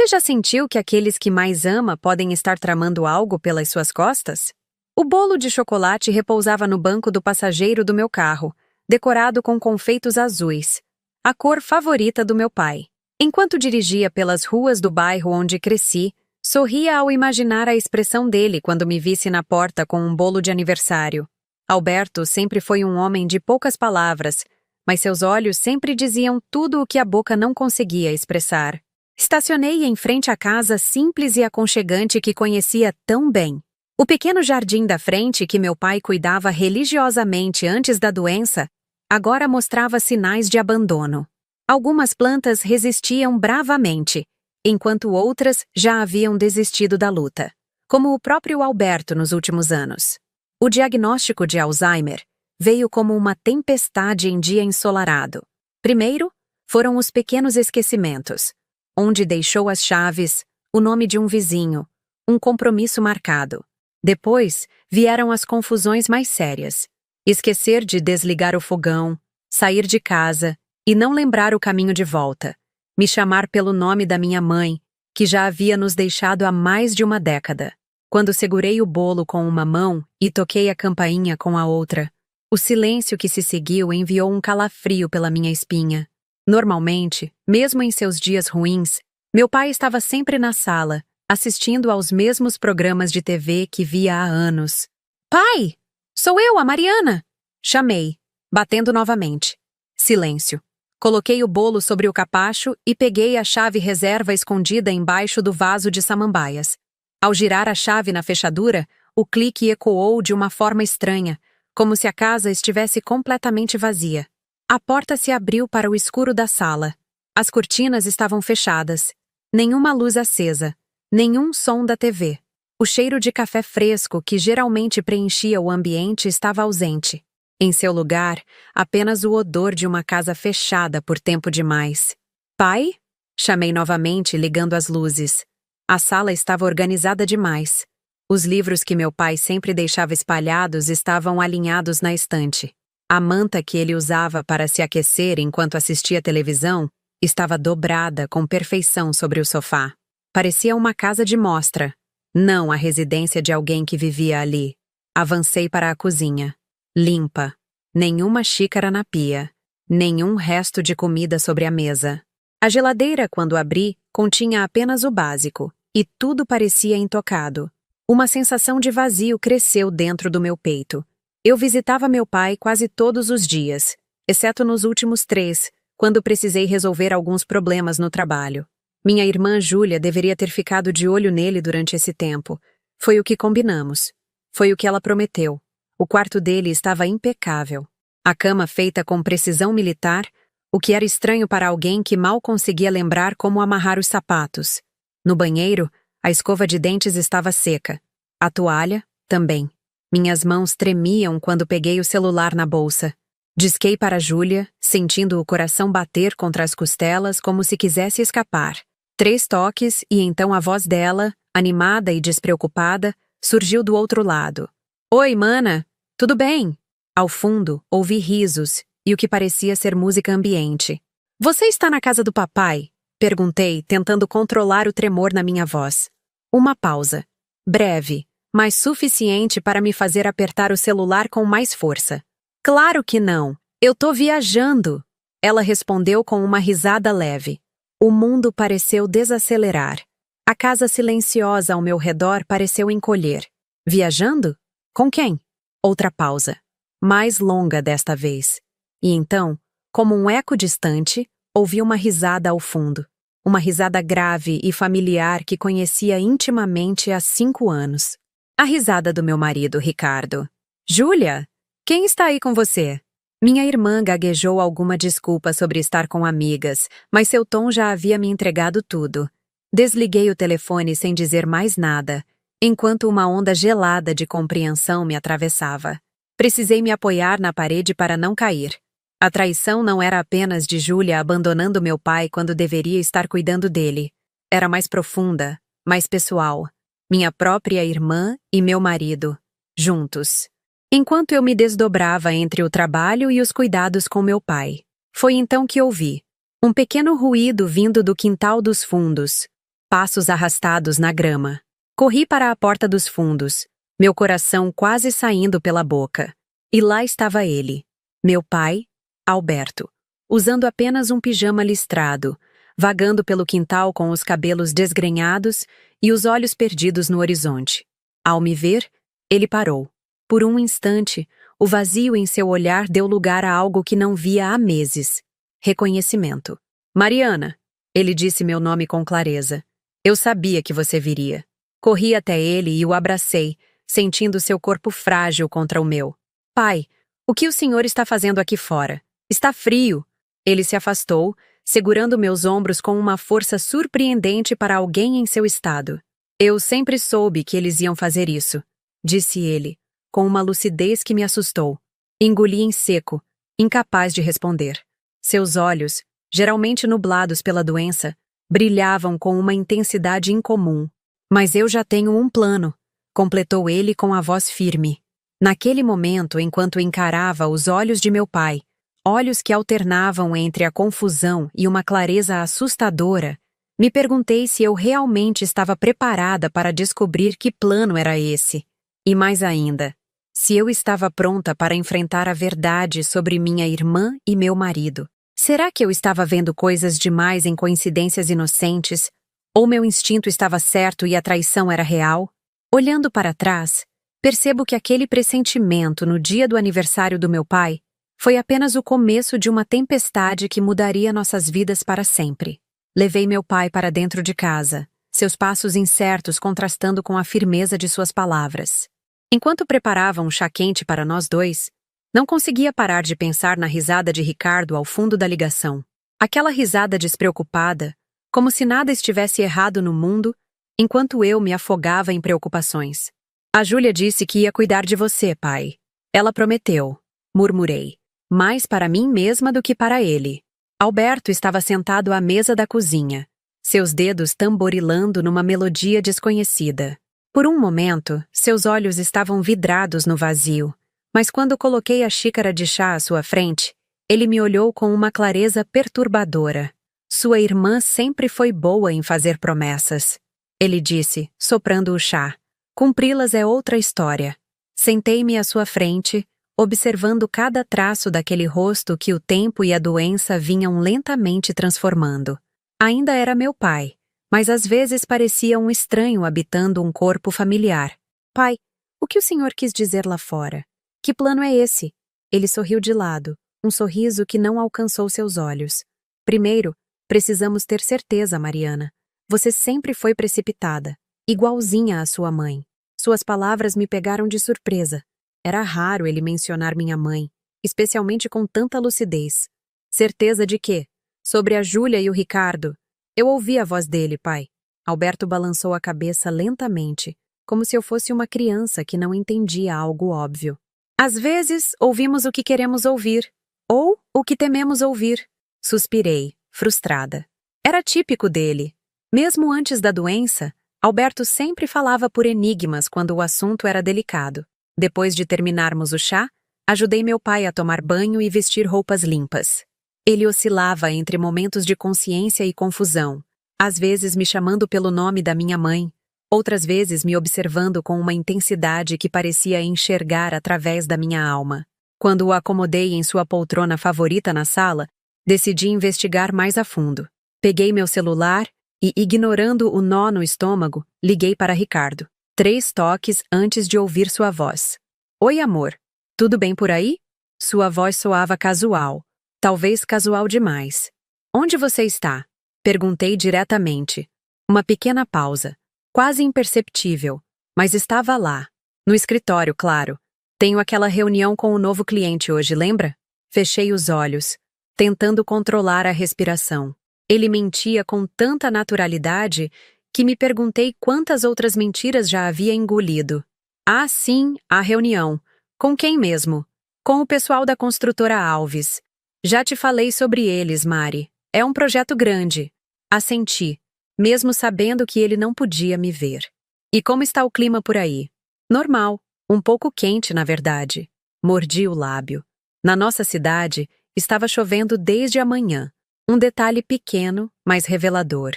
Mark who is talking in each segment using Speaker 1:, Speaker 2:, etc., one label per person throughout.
Speaker 1: Você já sentiu que aqueles que mais ama podem estar tramando algo pelas suas costas? O bolo de chocolate repousava no banco do passageiro do meu carro, decorado com confeitos azuis, a cor favorita do meu pai. Enquanto dirigia pelas ruas do bairro onde cresci, sorria ao imaginar a expressão dele quando me visse na porta com um bolo de aniversário. Alberto sempre foi um homem de poucas palavras, mas seus olhos sempre diziam tudo o que a boca não conseguia expressar. Estacionei em frente à casa simples e aconchegante que conhecia tão bem. O pequeno jardim da frente que meu pai cuidava religiosamente antes da doença, agora mostrava sinais de abandono. Algumas plantas resistiam bravamente, enquanto outras já haviam desistido da luta, como o próprio Alberto nos últimos anos. O diagnóstico de Alzheimer veio como uma tempestade em dia ensolarado. Primeiro, foram os pequenos esquecimentos, onde deixou as chaves, o nome de um vizinho, um compromisso marcado. Depois, vieram as confusões mais sérias. Esquecer de desligar o fogão, sair de casa e não lembrar o caminho de volta. Me chamar pelo nome da minha mãe, que já havia nos deixado há mais de uma década. Quando segurei o bolo com uma mão e toquei a campainha com a outra, o silêncio que se seguiu enviou um calafrio pela minha espinha. Normalmente, mesmo em seus dias ruins, meu pai estava sempre na sala, assistindo aos mesmos programas de TV que via há anos. "Pai! Sou eu, a Mariana!" Chamei, batendo novamente. Silêncio. Coloquei o bolo sobre o capacho e peguei a chave reserva escondida embaixo do vaso de samambaias. Ao girar a chave na fechadura, o clique ecoou de uma forma estranha, como se a casa estivesse completamente vazia. A porta se abriu para o escuro da sala. As cortinas estavam fechadas. Nenhuma luz acesa. Nenhum som da TV. O cheiro de café fresco que geralmente preenchia o ambiente estava ausente. Em seu lugar, apenas o odor de uma casa fechada por tempo demais. "Pai?" Chamei novamente, ligando as luzes. A sala estava organizada demais. Os livros que meu pai sempre deixava espalhados estavam alinhados na estante. A manta que ele usava para se aquecer enquanto assistia televisão estava dobrada com perfeição sobre o sofá. Parecia uma casa de mostra, não a residência de alguém que vivia ali. Avancei para a cozinha. Limpa. Nenhuma xícara na pia. Nenhum resto de comida sobre a mesa. A geladeira, quando abri, continha apenas o básico, e tudo parecia intocado. Uma sensação de vazio cresceu dentro do meu peito. Eu visitava meu pai quase todos os dias, exceto nos últimos 3, quando precisei resolver alguns problemas no trabalho. Minha irmã Júlia deveria ter ficado de olho nele durante esse tempo. Foi o que combinamos. Foi o que ela prometeu. O quarto dele estava impecável. A cama feita com precisão militar, o que era estranho para alguém que mal conseguia lembrar como amarrar os sapatos. No banheiro, a escova de dentes estava seca. A toalha, também. Minhas mãos tremiam quando peguei o celular na bolsa. Disquei para Júlia, sentindo o coração bater contra as costelas como se quisesse escapar. 3 toques e então a voz dela, animada e despreocupada, surgiu do outro lado. "Oi, mana. Tudo bem?" Ao fundo, ouvi risos e o que parecia ser música ambiente. "Você está na casa do papai?" Perguntei, tentando controlar o tremor na minha voz. Uma pausa. Breve, mas suficiente para me fazer apertar o celular com mais força. "Claro que não. Eu tô viajando." Ela respondeu com uma risada leve. O mundo pareceu desacelerar. A casa silenciosa ao meu redor pareceu encolher. "Viajando? Com quem?" Outra pausa. Mais longa desta vez. E então, como um eco distante, ouvi uma risada ao fundo. Uma risada grave e familiar que conhecia intimamente há 5 anos. A risada do meu marido, Ricardo. "Júlia, quem está aí com você?" Minha irmã gaguejou alguma desculpa sobre estar com amigas, mas seu tom já havia me entregado tudo. Desliguei o telefone sem dizer mais nada, enquanto uma onda gelada de compreensão me atravessava. Precisei me apoiar na parede para não cair. A traição não era apenas de Júlia abandonando meu pai quando deveria estar cuidando dele. Era mais profunda, mais pessoal. Minha própria irmã e meu marido, juntos. Enquanto eu me desdobrava entre o trabalho e os cuidados com meu pai. Foi então que ouvi um pequeno ruído vindo do quintal dos fundos. passos arrastados na grama. Corri para a porta dos fundos, meu coração quase saindo pela boca. E lá estava ele, meu pai, Alberto, usando apenas um pijama listrado, vagando pelo quintal com os cabelos desgrenhados e os olhos perdidos no horizonte. Ao me ver, ele parou. Por um instante, o vazio em seu olhar deu lugar a algo que não via há meses. Reconhecimento. Mariana, ele disse meu nome com clareza. Eu sabia que você viria. Corri até ele e o abracei, sentindo seu corpo frágil contra o meu. Pai, o que o senhor está fazendo aqui fora? Está frio. Ele se afastou, segurando meus ombros com uma força surpreendente para alguém em seu estado. Eu sempre soube que eles iam fazer isso, disse ele, com uma lucidez que me assustou. Engoli em seco, incapaz de responder. Seus olhos, geralmente nublados pela doença, brilhavam com uma intensidade incomum. Mas eu já tenho um plano, completou ele com a voz firme. Naquele momento, enquanto encarava os olhos de meu pai, olhos que alternavam entre a confusão e uma clareza assustadora, me perguntei se eu realmente estava preparada para descobrir que plano era esse. E mais ainda, se eu estava pronta para enfrentar a verdade sobre minha irmã e meu marido. Será que eu estava vendo coisas demais em coincidências inocentes? Ou meu instinto estava certo e a traição era real? Olhando para trás, percebo que aquele pressentimento no dia do aniversário do meu pai foi apenas o começo de uma tempestade que mudaria nossas vidas para sempre. Levei meu pai para dentro de casa, seus passos incertos contrastando com a firmeza de suas palavras. Enquanto preparava um chá quente para nós dois, não conseguia parar de pensar na risada de Ricardo ao fundo da ligação. Aquela risada despreocupada, como se nada estivesse errado no mundo, enquanto eu me afogava em preocupações. A Júlia disse que ia cuidar de você, pai. Ela prometeu, murmurei, mais para mim mesma do que para ele. Alberto estava sentado à mesa da cozinha, seus dedos tamborilando numa melodia desconhecida. Por um momento, seus olhos estavam vidrados no vazio, mas quando coloquei a xícara de chá à sua frente, ele me olhou com uma clareza perturbadora. Sua irmã sempre foi boa em fazer promessas, ele disse, soprando o chá. Cumpri-las é outra história. Sentei-me à sua frente, observando cada traço daquele rosto que o tempo e a doença vinham lentamente transformando. Ainda era meu pai, mas às vezes parecia um estranho habitando um corpo familiar. Pai, o que o senhor quis dizer lá fora? Que plano é esse? Ele sorriu de lado, um sorriso que não alcançou seus olhos. Primeiro, precisamos ter certeza, Mariana. Você sempre foi precipitada, igualzinha à sua mãe. Suas palavras me pegaram de surpresa. Era raro ele mencionar minha mãe, especialmente com tanta lucidez. Certeza de quê? Sobre a Júlia e o Ricardo. Eu ouvi a voz dele, pai. Alberto balançou a cabeça lentamente, como se eu fosse uma criança que não entendia algo óbvio. Às vezes, ouvimos o que queremos ouvir, ou o que tememos ouvir. Suspirei, frustrada. Era típico dele. Mesmo antes da doença, Alberto sempre falava por enigmas quando o assunto era delicado. Depois de terminarmos o chá, ajudei meu pai a tomar banho e vestir roupas limpas. Ele oscilava entre momentos de consciência e confusão, às vezes me chamando pelo nome da minha mãe, outras vezes me observando com uma intensidade que parecia enxergar através da minha alma. Quando o acomodei em sua poltrona favorita na sala, decidi investigar mais a fundo. Peguei meu celular e, ignorando o nó no estômago, liguei para Ricardo. 3 toques antes de ouvir sua voz. Oi, amor. Tudo bem por aí? Sua voz soava casual. Talvez casual demais. Onde você está? Perguntei diretamente. Uma pequena pausa. Quase imperceptível. Mas estava lá. No escritório, claro. Tenho aquela reunião com o novo cliente hoje, lembra? Fechei os olhos, tentando controlar a respiração. Ele mentia com tanta naturalidade que me perguntei quantas outras mentiras já havia engolido. Ah, sim, a reunião. Com quem mesmo? Com o pessoal da construtora Alves. Já te falei sobre eles, Mari. É um projeto grande. Assenti, mesmo sabendo que ele não podia me ver. E como está o clima por aí? Normal. Um pouco quente, na verdade. Mordi o lábio. Na nossa cidade, estava chovendo desde a manhã. Um detalhe pequeno, mas revelador.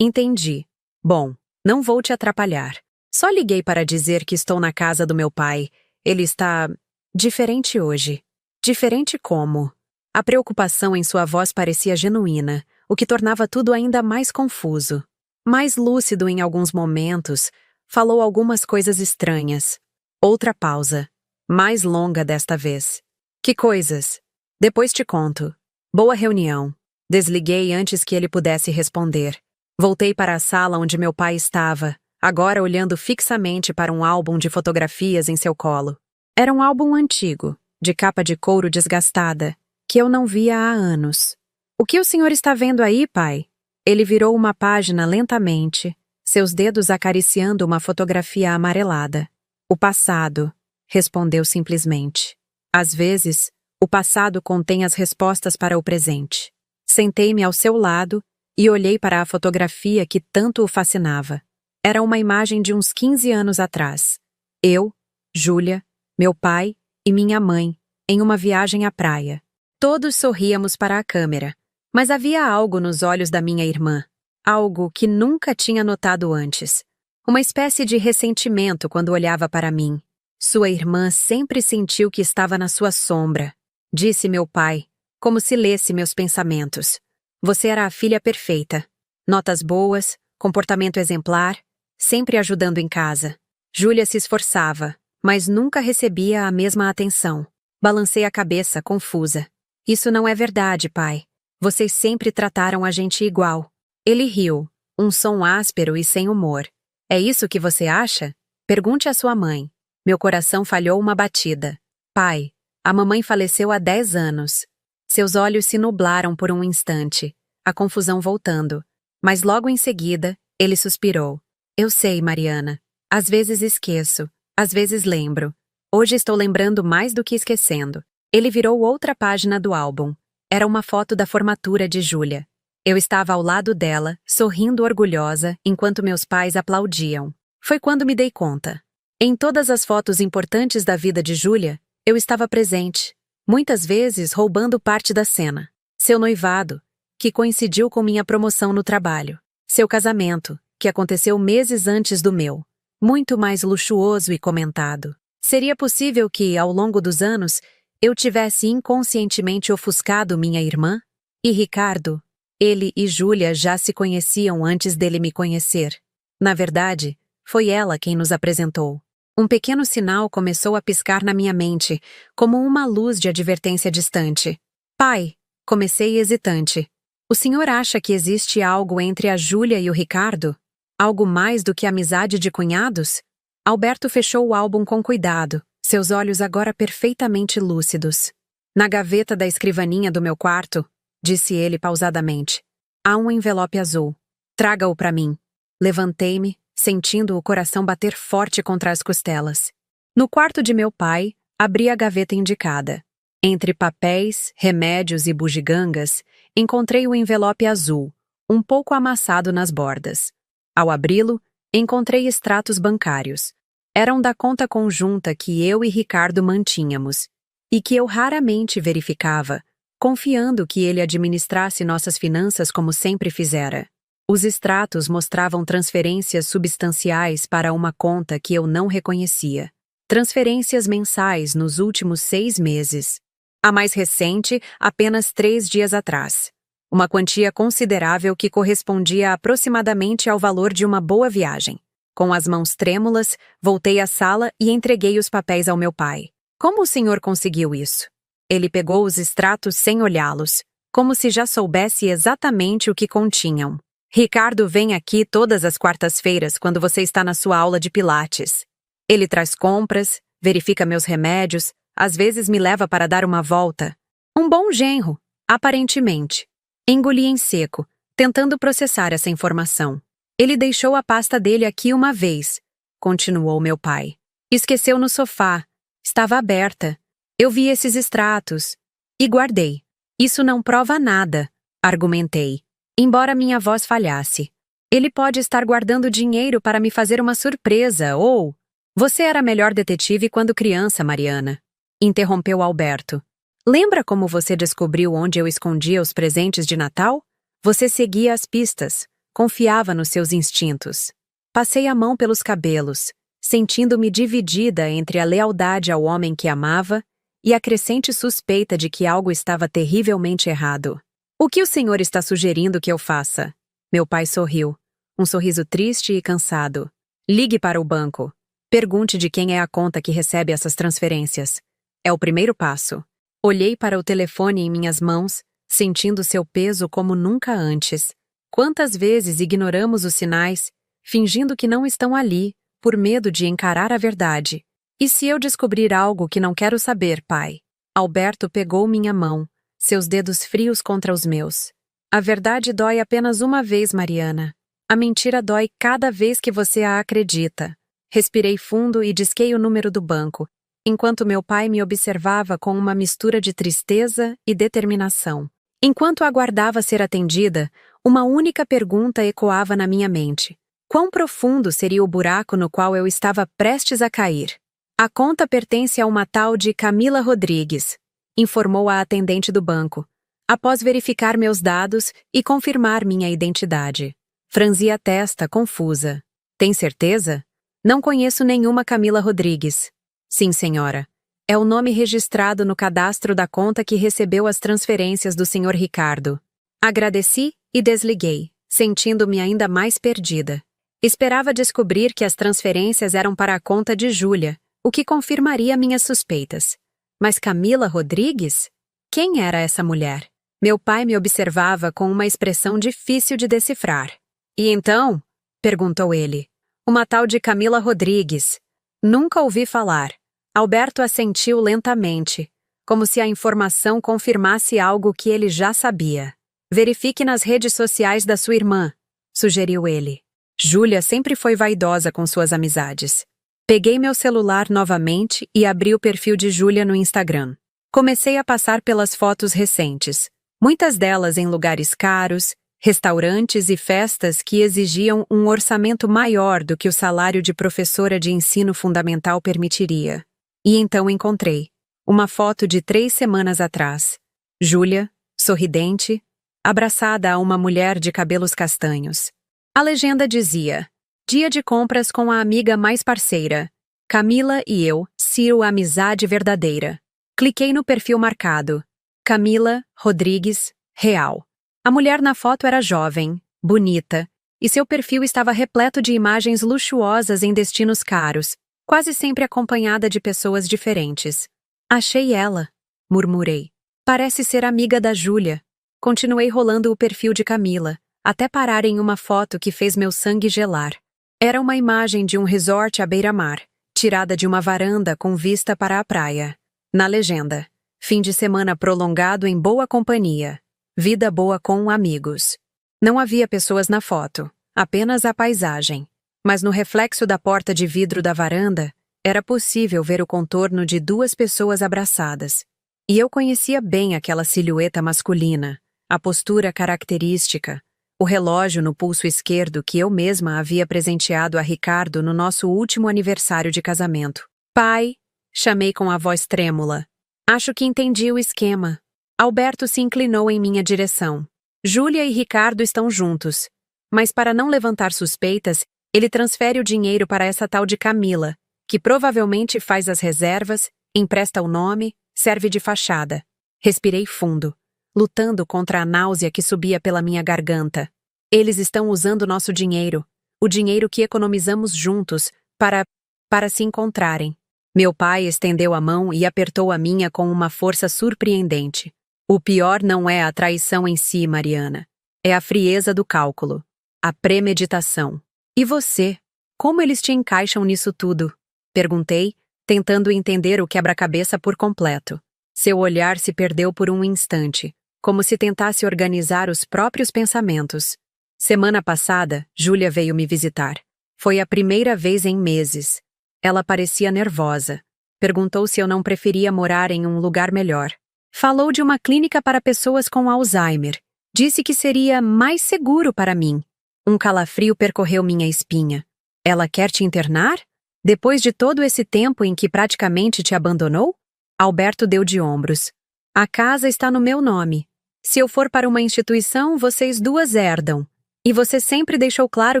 Speaker 1: Entendi. Bom, não vou te atrapalhar. Só liguei para dizer que estou na casa do meu pai. Ele está diferente hoje. Diferente como? A preocupação em sua voz parecia genuína, o que tornava tudo ainda mais confuso. Mais lúcido em alguns momentos, falou algumas coisas estranhas. Outra pausa. Mais longa desta vez. Que coisas? Depois te conto. Boa reunião. Desliguei antes que ele pudesse responder. Voltei para a sala onde meu pai estava, agora olhando fixamente para um álbum de fotografias em seu colo. Era um álbum antigo, de capa de couro desgastada, que eu não via há anos. O que o senhor está vendo aí, pai? Ele virou uma página lentamente, seus dedos acariciando uma fotografia amarelada. O passado, respondeu simplesmente. Às vezes, o passado contém as respostas para o presente. Sentei-me ao seu lado e olhei para a fotografia que tanto o fascinava. Era uma imagem de uns 15 anos atrás. Eu, Júlia, meu pai e minha mãe, em uma viagem à praia. Todos sorríamos para a câmera, mas havia algo nos olhos da minha irmã, algo que nunca tinha notado antes. Uma espécie de ressentimento quando olhava para mim. Sua irmã sempre sentiu que estava na sua sombra, disse meu pai, como se lesse meus pensamentos. Você era a filha perfeita. Notas boas, comportamento exemplar, sempre ajudando em casa. Júlia se esforçava, mas nunca recebia a mesma atenção. Balancei a cabeça, confusa. Isso não é verdade, pai. Vocês sempre trataram a gente igual. Ele riu, um som áspero e sem humor. É isso que você acha? Pergunte à sua mãe. Meu coração falhou uma batida. Pai, a mamãe faleceu há 10 anos. Seus olhos se nublaram por um instante, a confusão voltando. Mas logo em seguida, ele suspirou. Eu sei, Mariana. Às vezes esqueço, às vezes lembro. Hoje estou lembrando mais do que esquecendo. Ele virou outra página do álbum. Era uma foto da formatura de Júlia. Eu estava ao lado dela, sorrindo orgulhosa, enquanto meus pais aplaudiam. Foi quando me dei conta. Em todas as fotos importantes da vida de Júlia, eu estava presente, muitas vezes roubando parte da cena. Seu noivado, que coincidiu com minha promoção no trabalho. Seu casamento, que aconteceu meses antes do meu. Muito mais luxuoso e comentado. Seria possível que, ao longo dos anos, eu tivesse inconscientemente ofuscado minha irmã? E Ricardo? Ele e Júlia já se conheciam antes dele me conhecer. Na verdade, foi ela quem nos apresentou. Um pequeno sinal começou a piscar na minha mente, como uma luz de advertência distante. Pai, comecei hesitante. O senhor acha que existe algo entre a Júlia e o Ricardo? Algo mais do que amizade de cunhados? Alberto fechou o álbum com cuidado, seus olhos agora perfeitamente lúcidos. Na gaveta da escrivaninha do meu quarto, disse ele pausadamente, há um envelope azul. Traga-o para mim. Levantei-me, sentindo o coração bater forte contra as costelas. No quarto de meu pai, abri a gaveta indicada. Entre papéis, remédios e bugigangas, encontrei o envelope azul, um pouco amassado nas bordas. Ao abri-lo, encontrei extratos bancários. Eram da conta conjunta que eu e Ricardo mantínhamos, e que eu raramente verificava, confiando que ele administrasse nossas finanças como sempre fizera. Os extratos mostravam transferências substanciais para uma conta que eu não reconhecia. Transferências mensais nos últimos 6 meses. A mais recente, apenas 3 dias atrás. Uma quantia considerável que correspondia aproximadamente ao valor de uma boa viagem. Com as mãos trêmulas, voltei à sala e entreguei os papéis ao meu pai. Como o senhor conseguiu isso? Ele pegou os extratos sem olhá-los, como se já soubesse exatamente o que continham. Ricardo vem aqui todas as quartas-feiras quando você está na sua aula de pilates. Ele traz compras, verifica meus remédios, às vezes me leva para dar uma volta. Um bom genro, aparentemente. Engoli em seco, tentando processar essa informação. Ele deixou a pasta dele aqui uma vez, continuou meu pai. Esqueceu no sofá. Estava aberta. Eu vi esses extratos. E guardei. Isso não prova nada, argumentei. Embora minha voz falhasse. Ele pode estar guardando dinheiro para me fazer uma surpresa, ou... Você era a melhor detetive quando criança, Mariana. Interrompeu Alberto. Lembra como você descobriu onde eu escondia os presentes de Natal? Você seguia as pistas. Confiava nos seus instintos. Passei a mão pelos cabelos, sentindo-me dividida entre a lealdade ao homem que amava e a crescente suspeita de que algo estava terrivelmente errado. O que o senhor está sugerindo que eu faça? Meu pai sorriu, um sorriso triste e cansado. Ligue para o banco. Pergunte de quem é a conta que recebe essas transferências. É o primeiro passo. Olhei para o telefone em minhas mãos, sentindo seu peso como nunca antes. Quantas vezes ignoramos os sinais, fingindo que não estão ali, por medo de encarar a verdade? E se eu descobrir algo que não quero saber, pai? Alberto pegou minha mão, seus dedos frios contra os meus. A verdade dói apenas uma vez, Mariana. A mentira dói cada vez que você a acredita. Respirei fundo e disquei o número do banco, enquanto meu pai me observava com uma mistura de tristeza e determinação. Enquanto aguardava ser atendida, uma única pergunta ecoava na minha mente. Quão profundo seria o buraco no qual eu estava prestes a cair? A conta pertence a uma tal de Camila Rodrigues, informou a atendente do banco, após verificar meus dados e confirmar minha identidade. Franzi a testa, confusa. Tem certeza? Não conheço nenhuma Camila Rodrigues. Sim, senhora. É o nome registrado no cadastro da conta que recebeu as transferências do senhor Ricardo. Agradeci e desliguei, sentindo-me ainda mais perdida. Esperava descobrir que as transferências eram para a conta de Júlia, o que confirmaria minhas suspeitas. Mas Camila Rodrigues? Quem era essa mulher? Meu pai me observava com uma expressão difícil de decifrar. E então? Perguntou ele. Uma tal de Camila Rodrigues. Nunca ouvi falar. Alberto assentiu lentamente, como se a informação confirmasse algo que ele já sabia. Verifique nas redes sociais da sua irmã, sugeriu ele. Júlia sempre foi vaidosa com suas amizades. Peguei meu celular novamente e abri o perfil de Júlia no Instagram. Comecei a passar pelas fotos recentes, muitas delas em lugares caros, restaurantes e festas que exigiam um orçamento maior do que o salário de professora de ensino fundamental permitiria. E então encontrei uma foto de 3 semanas atrás. Júlia, sorridente, abraçada a uma mulher de cabelos castanhos. A legenda dizia: dia de compras com a amiga mais parceira. Camila e eu, Ciro amizade verdadeira. Cliquei no perfil marcado. Camila Rodrigues, real. A mulher na foto era jovem, bonita, e seu perfil estava repleto de imagens luxuosas em destinos caros, quase sempre acompanhada de pessoas diferentes. Achei ela, murmurei. Parece ser amiga da Júlia. Continuei rolando o perfil de Camila, até parar em uma foto que fez meu sangue gelar. Era uma imagem de um resort à beira-mar, tirada de uma varanda com vista para a praia. Na legenda: fim de semana prolongado em boa companhia. Vida boa com amigos. Não havia pessoas na foto, apenas a paisagem. Mas no reflexo da porta de vidro da varanda, era possível ver o contorno de 2 pessoas abraçadas. E eu conhecia bem aquela silhueta masculina, a postura característica, o relógio no pulso esquerdo que eu mesma havia presenteado a Ricardo no nosso último aniversário de casamento. Pai, chamei com a voz trêmula. Acho que entendi o esquema. Alberto se inclinou em minha direção. Júlia e Ricardo estão juntos. Mas para não levantar suspeitas, ele transfere o dinheiro para essa tal de Camila, que provavelmente faz as reservas, empresta o nome, serve de fachada. Respirei fundo, lutando contra a náusea que subia pela minha garganta. Eles estão usando nosso dinheiro, o dinheiro que economizamos juntos, para se encontrarem. Meu pai estendeu a mão e apertou a minha com uma força surpreendente. O pior não é a traição em si, Mariana. É a frieza do cálculo, a premeditação. E você? Como eles te encaixam nisso tudo? Perguntei, tentando entender o quebra-cabeça por completo. Seu olhar se perdeu por um instante, como se tentasse organizar os próprios pensamentos. Semana passada, Júlia veio me visitar. Foi a primeira vez em meses. Ela parecia nervosa. Perguntou se eu não preferia morar em um lugar melhor. Falou de uma clínica para pessoas com Alzheimer. Disse que seria mais seguro para mim. Um calafrio percorreu minha espinha. Ela quer te internar? Depois de todo esse tempo em que praticamente te abandonou? Alberto deu de ombros. A casa está no meu nome. Se eu for para uma instituição, vocês 2 herdam. E você sempre deixou claro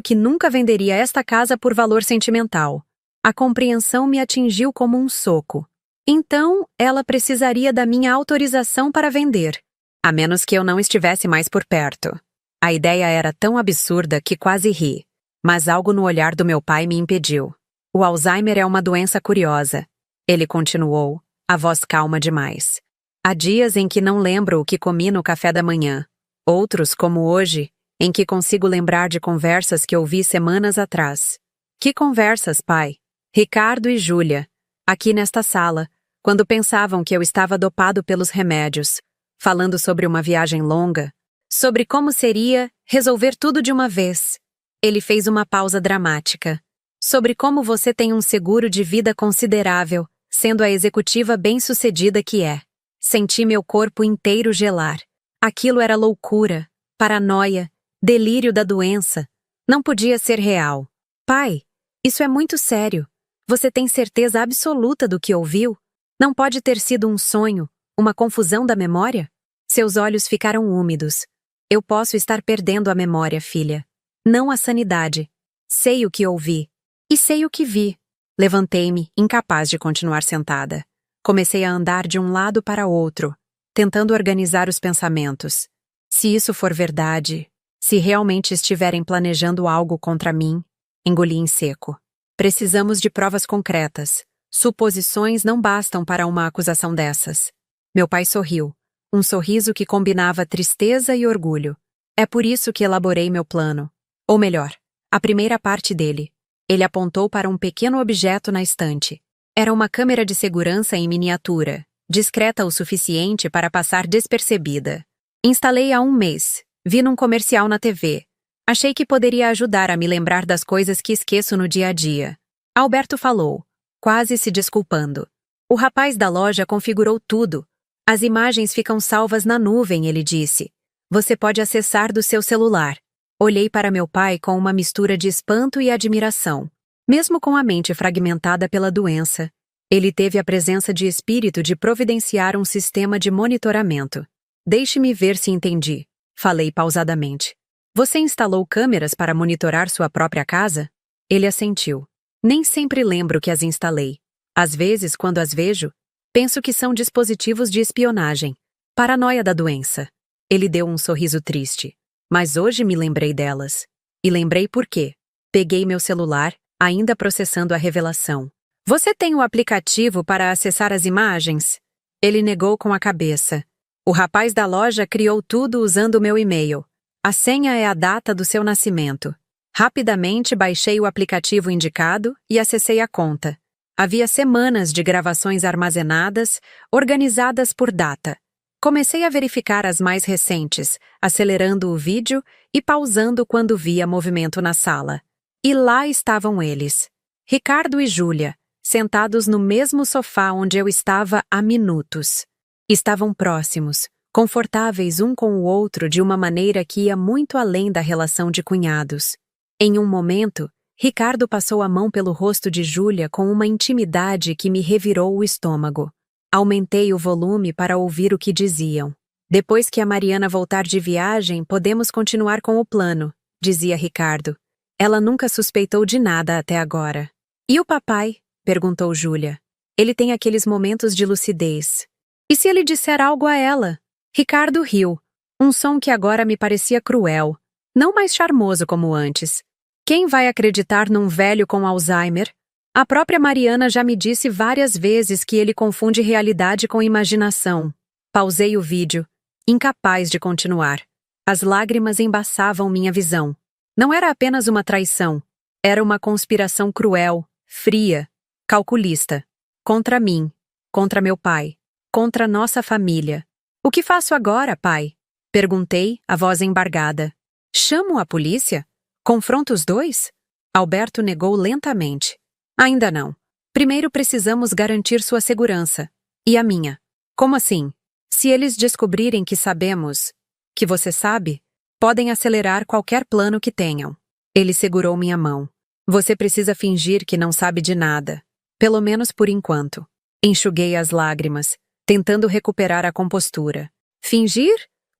Speaker 1: que nunca venderia esta casa por valor sentimental. A compreensão me atingiu como um soco. Então, ela precisaria da minha autorização para vender, a menos que eu não estivesse mais por perto. A ideia era tão absurda que quase ri, mas algo no olhar do meu pai me impediu. O Alzheimer é uma doença curiosa. Ele continuou, a voz calma demais. Há dias em que não lembro o que comi no café da manhã. Outros, como hoje, em que consigo lembrar de conversas que ouvi semanas atrás. Que conversas, pai? Ricardo e Júlia, aqui nesta sala, quando pensavam que eu estava dopado pelos remédios, falando sobre uma viagem longa, sobre como seria resolver tudo de uma vez. Ele fez uma pausa dramática. Sobre como você tem um seguro de vida considerável, sendo a executiva bem-sucedida que é. Senti meu corpo inteiro gelar. Aquilo era loucura, paranoia, delírio da doença. Não podia ser real. Pai, isso é muito sério. Você tem certeza absoluta do que ouviu? Não pode ter sido um sonho, uma confusão da memória? Seus olhos ficaram úmidos. Eu posso estar perdendo a memória, filha. Não a sanidade. Sei o que ouvi. E sei o que vi. Levantei-me, incapaz de continuar sentada. Comecei a andar de um lado para outro, tentando organizar os pensamentos. Se isso for verdade, se realmente estiverem planejando algo contra mim, engoli em seco. Precisamos de provas concretas. Suposições não bastam para uma acusação dessas. Meu pai sorriu, um sorriso que combinava tristeza e orgulho. É por isso que elaborei meu plano. Ou melhor, a primeira parte dele. Ele apontou para um pequeno objeto na estante. Era uma câmera de segurança em miniatura, discreta o suficiente para passar despercebida. Instalei há um mês. Vi num comercial na TV. Achei que poderia ajudar a me lembrar das coisas que esqueço no dia a dia. Alberto falou, quase se desculpando. O rapaz da loja configurou tudo. As imagens ficam salvas na nuvem, ele disse. Você pode acessar do seu celular. Olhei para meu pai com uma mistura de espanto e admiração. Mesmo com a mente fragmentada pela doença, ele teve a presença de espírito de providenciar um sistema de monitoramento. Deixe-me ver se entendi, falei pausadamente. Você instalou câmeras para monitorar sua própria casa? Ele assentiu. Nem sempre lembro que as instalei. Às vezes, quando as vejo, penso que são dispositivos de espionagem. Paranoia da doença. Ele deu um sorriso triste. Mas hoje me lembrei delas. E lembrei por quê. Peguei meu celular, ainda processando a revelação. Você tem o aplicativo para acessar as imagens? Ele negou com a cabeça. O rapaz da loja criou tudo usando o meu e-mail. A senha é a data do seu nascimento. Rapidamente baixei o aplicativo indicado e acessei a conta. Havia semanas de gravações armazenadas, organizadas por data. Comecei a verificar as mais recentes, acelerando o vídeo e pausando quando via movimento na sala. E lá estavam eles. Ricardo e Júlia, sentados no mesmo sofá onde eu estava há minutos. Estavam próximos, confortáveis um com o outro de uma maneira que ia muito além da relação de cunhados. Em um momento, Ricardo passou a mão pelo rosto de Júlia com uma intimidade que me revirou o estômago. Aumentei o volume para ouvir o que diziam. Depois que a Mariana voltar de viagem, podemos continuar com o plano, dizia Ricardo. Ela nunca suspeitou de nada até agora. E o papai? Perguntou Júlia. Ele tem aqueles momentos de lucidez. E se ele disser algo a ela? Ricardo riu, um som que agora me parecia cruel, não mais charmoso como antes. Quem vai acreditar num velho com Alzheimer? A própria Mariana já me disse várias vezes que ele confunde realidade com imaginação. Pausei o vídeo, incapaz de continuar. As lágrimas embaçavam minha visão. Não era apenas uma traição. Era uma conspiração cruel, fria, calculista. Contra mim, contra meu pai, contra nossa família. O que faço agora, pai? Perguntei, a voz embargada. Chamo a polícia? Confronto os dois? Alberto negou lentamente. Ainda não. Primeiro precisamos garantir sua segurança. E a minha. Como assim? Se eles descobrirem que sabemos, que você sabe, podem acelerar qualquer plano que tenham. Ele segurou minha mão. Você precisa fingir que não sabe de nada. Pelo menos por enquanto. Enxuguei as lágrimas, tentando recuperar a compostura. Fingir?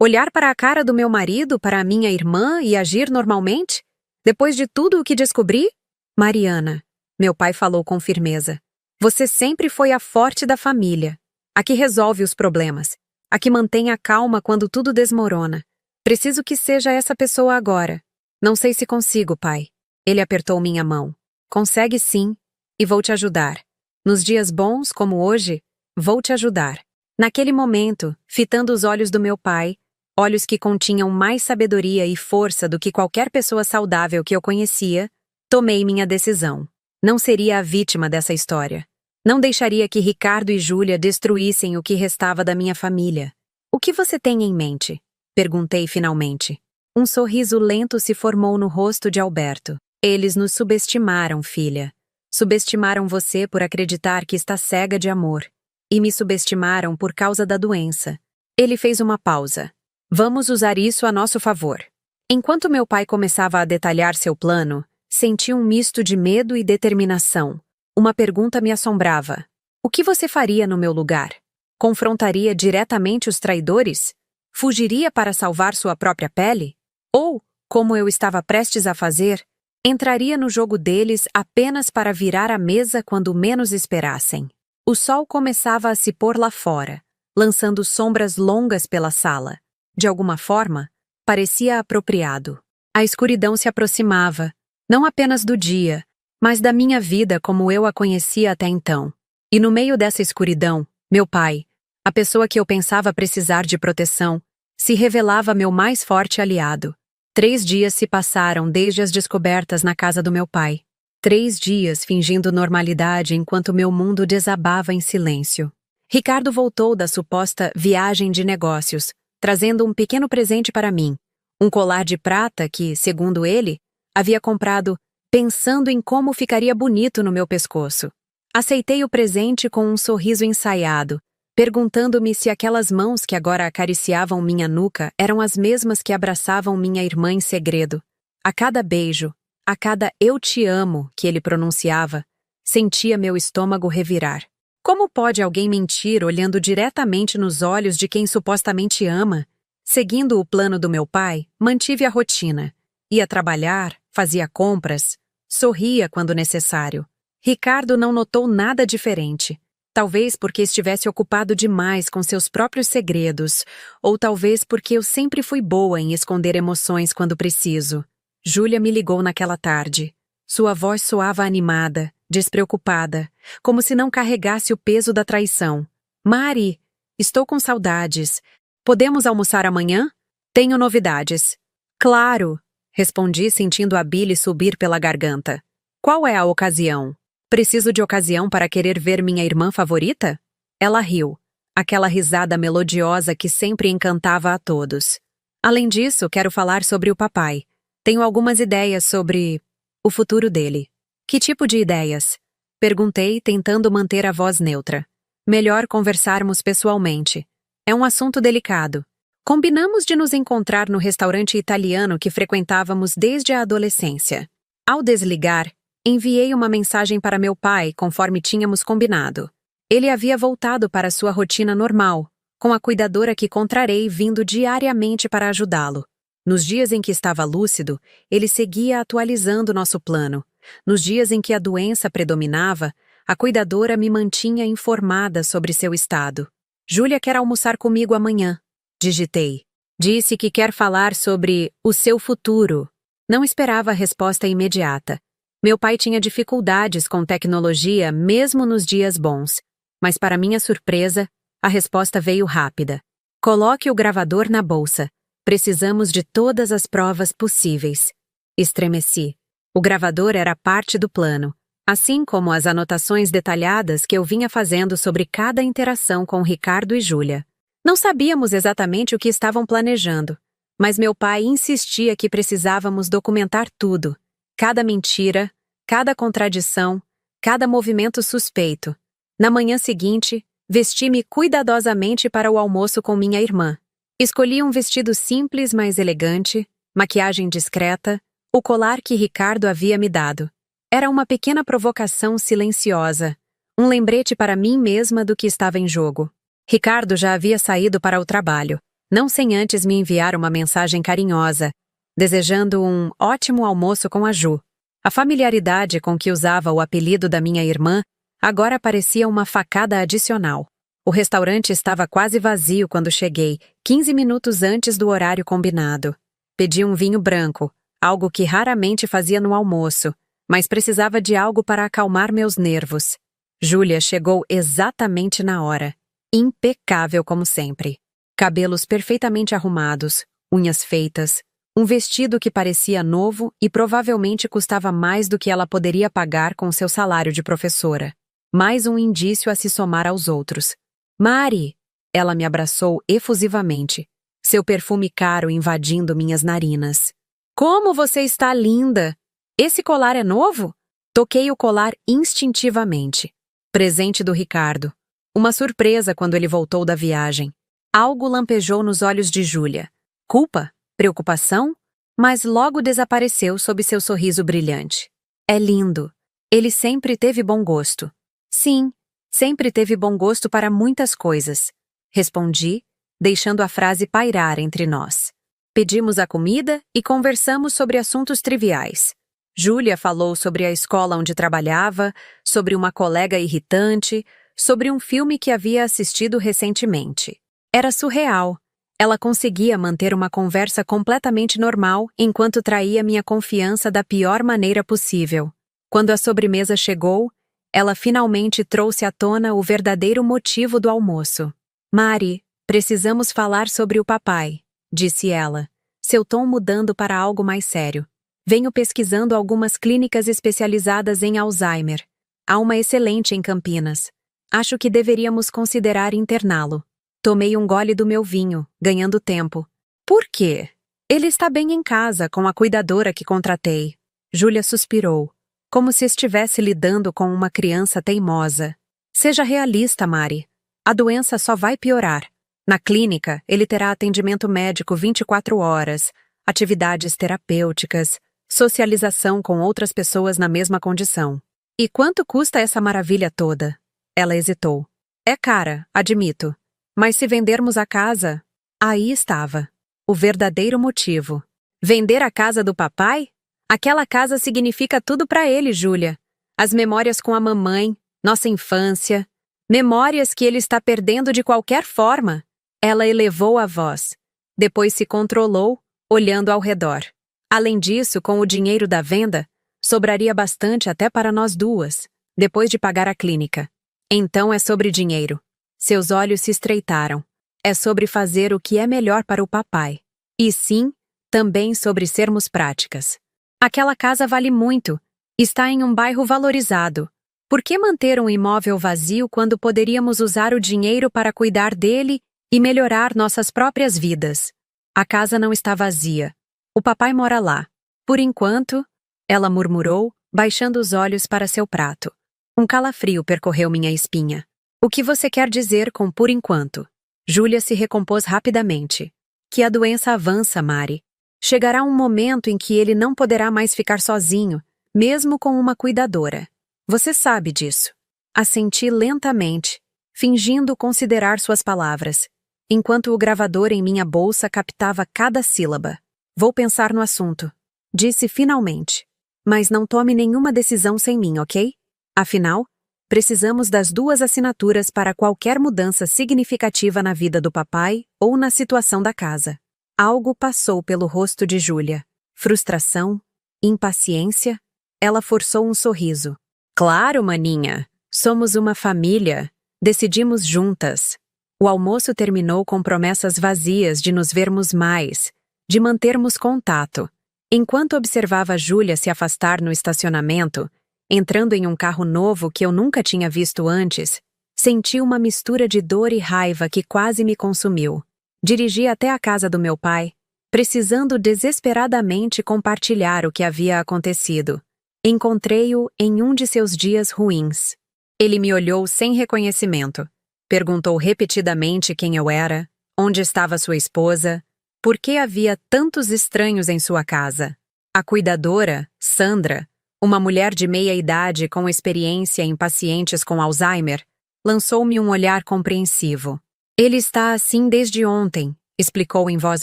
Speaker 1: Olhar para a cara do meu marido, para a minha irmã e agir normalmente? Depois de tudo o que descobri? Mariana, meu pai falou com firmeza, você sempre foi a forte da família, a que resolve os problemas, a que mantém a calma quando tudo desmorona. Preciso que seja essa pessoa agora. Não sei se consigo, pai. Ele apertou minha mão. Consegue sim, e vou te ajudar. Nos dias bons, como hoje, vou te ajudar. Naquele momento, fitando os olhos do meu pai, olhos que continham mais sabedoria e força do que qualquer pessoa saudável que eu conhecia, tomei minha decisão. Não seria a vítima dessa história. Não deixaria que Ricardo e Júlia destruíssem o que restava da minha família. O que você tem em mente? Perguntei finalmente. Um sorriso lento se formou no rosto de Alberto. Eles nos subestimaram, filha. Subestimaram você por acreditar que está cega de amor. E me subestimaram por causa da doença. Ele fez uma pausa. Vamos usar isso a nosso favor. Enquanto meu pai começava a detalhar seu plano, senti um misto de medo e determinação. Uma pergunta me assombrava. O que você faria no meu lugar? Confrontaria diretamente os traidores? Fugiria para salvar sua própria pele? Ou, como eu estava prestes a fazer, entraria no jogo deles apenas para virar a mesa quando menos esperassem? O sol começava a se pôr lá fora, lançando sombras longas pela sala. De alguma forma, parecia apropriado. A escuridão se aproximava, não apenas do dia, mas da minha vida como eu a conhecia até então. E no meio dessa escuridão, meu pai, a pessoa que eu pensava precisar de proteção, se revelava meu mais forte aliado. 3 dias se passaram desde as descobertas na casa do meu pai. 3 dias fingindo normalidade enquanto meu mundo desabava em silêncio. Ricardo voltou da suposta viagem de negócios, trazendo um pequeno presente para mim. Um colar de prata que, segundo ele, havia comprado pensando em como ficaria bonito no meu pescoço. Aceitei o presente com um sorriso ensaiado, perguntando-me se aquelas mãos que agora acariciavam minha nuca eram as mesmas que abraçavam minha irmã em segredo. A cada beijo, a cada "eu te amo" que ele pronunciava, sentia meu estômago revirar. Como pode alguém mentir olhando diretamente nos olhos de quem supostamente ama? Seguindo o plano do meu pai, mantive a rotina. Ia trabalhar, fazia compras, sorria quando necessário. Ricardo não notou nada diferente. Talvez porque estivesse ocupado demais com seus próprios segredos, ou talvez porque eu sempre fui boa em esconder emoções quando preciso. Júlia me ligou naquela tarde. Sua voz soava animada, despreocupada, como se não carregasse o peso da traição. Mari, estou com saudades. Podemos almoçar amanhã? Tenho novidades. Claro, respondi sentindo a bile subir pela garganta. Qual é a ocasião? Preciso de ocasião para querer ver minha irmã favorita? Ela riu, aquela risada melodiosa que sempre encantava a todos. Além disso, quero falar sobre o papai. Tenho algumas ideias sobre o futuro dele. Que tipo de ideias? Perguntei, tentando manter a voz neutra. Melhor conversarmos pessoalmente. É um assunto delicado. Combinamos de nos encontrar no restaurante italiano que frequentávamos desde a adolescência. Ao desligar, enviei uma mensagem para meu pai, conforme tínhamos combinado. Ele havia voltado para sua rotina normal, com a cuidadora que contrarei vindo diariamente para ajudá-lo. Nos dias em que estava lúcido, ele seguia atualizando nosso plano. Nos dias em que a doença predominava, a cuidadora me mantinha informada sobre seu estado. Júlia quer almoçar comigo amanhã, digitei. Disse que quer falar sobre o seu futuro. Não esperava a resposta imediata. Meu pai tinha dificuldades com tecnologia mesmo nos dias bons, mas para minha surpresa, a resposta veio rápida. Coloque o gravador na bolsa. Precisamos de todas as provas possíveis. Estremeci. O gravador era parte do plano, assim como as anotações detalhadas que eu vinha fazendo sobre cada interação com Ricardo e Júlia. Não sabíamos exatamente o que estavam planejando, mas meu pai insistia que precisávamos documentar tudo. Cada mentira, cada contradição, cada movimento suspeito. Na manhã seguinte, vesti-me cuidadosamente para o almoço com minha irmã. Escolhi um vestido simples, mas elegante, maquiagem discreta, o colar que Ricardo havia me dado. Era uma pequena provocação silenciosa, um lembrete para mim mesma do que estava em jogo. Ricardo já havia saído para o trabalho. não sem antes me enviar uma mensagem carinhosa, desejando um ótimo almoço com a Ju. A familiaridade com que usava o apelido da minha irmã agora parecia uma facada adicional. O restaurante estava quase vazio quando cheguei, 15 minutos antes do horário combinado. Pedi um vinho branco, algo que raramente fazia no almoço, mas precisava de algo para acalmar meus nervos. Júlia chegou exatamente na hora, impecável como sempre. Cabelos perfeitamente arrumados, unhas feitas, um vestido que parecia novo e provavelmente custava mais do que ela poderia pagar com seu salário de professora. Mais um indício a se somar aos outros. Mari! Ela me abraçou efusivamente, seu perfume caro invadindo minhas narinas. Como você está linda! Esse colar é novo? Toquei o colar instintivamente. Presente do Ricardo. Uma surpresa quando ele voltou da viagem. Algo lampejou nos olhos de Júlia. Culpa? Preocupação? Mas logo desapareceu sob seu sorriso brilhante. É lindo. Ele sempre teve bom gosto. Sim, sempre teve bom gosto para muitas coisas. Respondi, deixando a frase pairar entre nós. Pedimos a comida e conversamos sobre assuntos triviais. Júlia falou sobre a escola onde trabalhava, sobre uma colega irritante, sobre um filme que havia assistido recentemente. Era surreal. Ela conseguia manter uma conversa completamente normal enquanto traía minha confiança da pior maneira possível. Quando a sobremesa chegou, ela finalmente trouxe à tona o verdadeiro motivo do almoço. Mari, precisamos falar sobre o papai, disse ela, seu tom mudando para algo mais sério. Venho pesquisando algumas clínicas especializadas em Alzheimer. Há uma excelente em Campinas. Acho que deveríamos considerar interná-lo. Tomei um gole do meu vinho, ganhando tempo. Por quê? Ele está bem em casa, com a cuidadora que contratei. Júlia suspirou, como se estivesse lidando com uma criança teimosa. Seja realista, Mari. A doença só vai piorar. Na clínica, ele terá atendimento médico 24 horas, atividades terapêuticas, socialização com outras pessoas na mesma condição. E quanto custa essa maravilha toda? Ela hesitou. É cara, admito. Mas se vendermos a casa... Aí estava. O verdadeiro motivo. Vender a casa do papai? Aquela casa significa tudo para ele, Júlia. As memórias com a mamãe, nossa infância. Memórias que ele está perdendo de qualquer forma. Ela elevou a voz. Depois se controlou, olhando ao redor. Além disso, com o dinheiro da venda, sobraria bastante até para nós duas, depois de pagar a clínica. Então é sobre dinheiro. Seus olhos se estreitaram. É sobre fazer o que é melhor para o papai. E sim, também sobre sermos práticas. Aquela casa vale muito. Está em um bairro valorizado. Por que manter um imóvel vazio quando poderíamos usar o dinheiro para cuidar dele e melhorar nossas próprias vidas? A casa não está vazia. O papai mora lá. Por enquanto, ela murmurou, baixando os olhos para seu prato. Um calafrio percorreu minha espinha. O que você quer dizer com por enquanto? Júlia se recompôs rapidamente. Que a doença avança, Mari. Chegará um momento em que ele não poderá mais ficar sozinho, mesmo com uma cuidadora. Você sabe disso. Assenti lentamente, fingindo considerar suas palavras, enquanto o gravador em minha bolsa captava cada sílaba. Vou pensar no assunto, disse finalmente. Mas não tome nenhuma decisão sem mim, ok? Afinal, precisamos das duas assinaturas para qualquer mudança significativa na vida do papai ou na situação da casa. Algo passou pelo rosto de Júlia. Frustração, impaciência. Ela forçou um sorriso. Claro, maninha. Somos uma família. Decidimos juntas. O almoço terminou com promessas vazias de nos vermos mais, de mantermos contato. Enquanto observava Júlia se afastar no estacionamento, entrando em um carro novo que eu nunca tinha visto antes, senti uma mistura de dor e raiva que quase me consumiu. Dirigi até a casa do meu pai, precisando desesperadamente compartilhar o que havia acontecido. Encontrei-o em um de seus dias ruins. Ele me olhou sem reconhecimento. Perguntou repetidamente quem eu era, onde estava sua esposa, por que havia tantos estranhos em sua casa. A cuidadora, Sandra, uma mulher de meia idade com experiência em pacientes com Alzheimer, lançou-me um olhar compreensivo. Ele está assim desde ontem, explicou em voz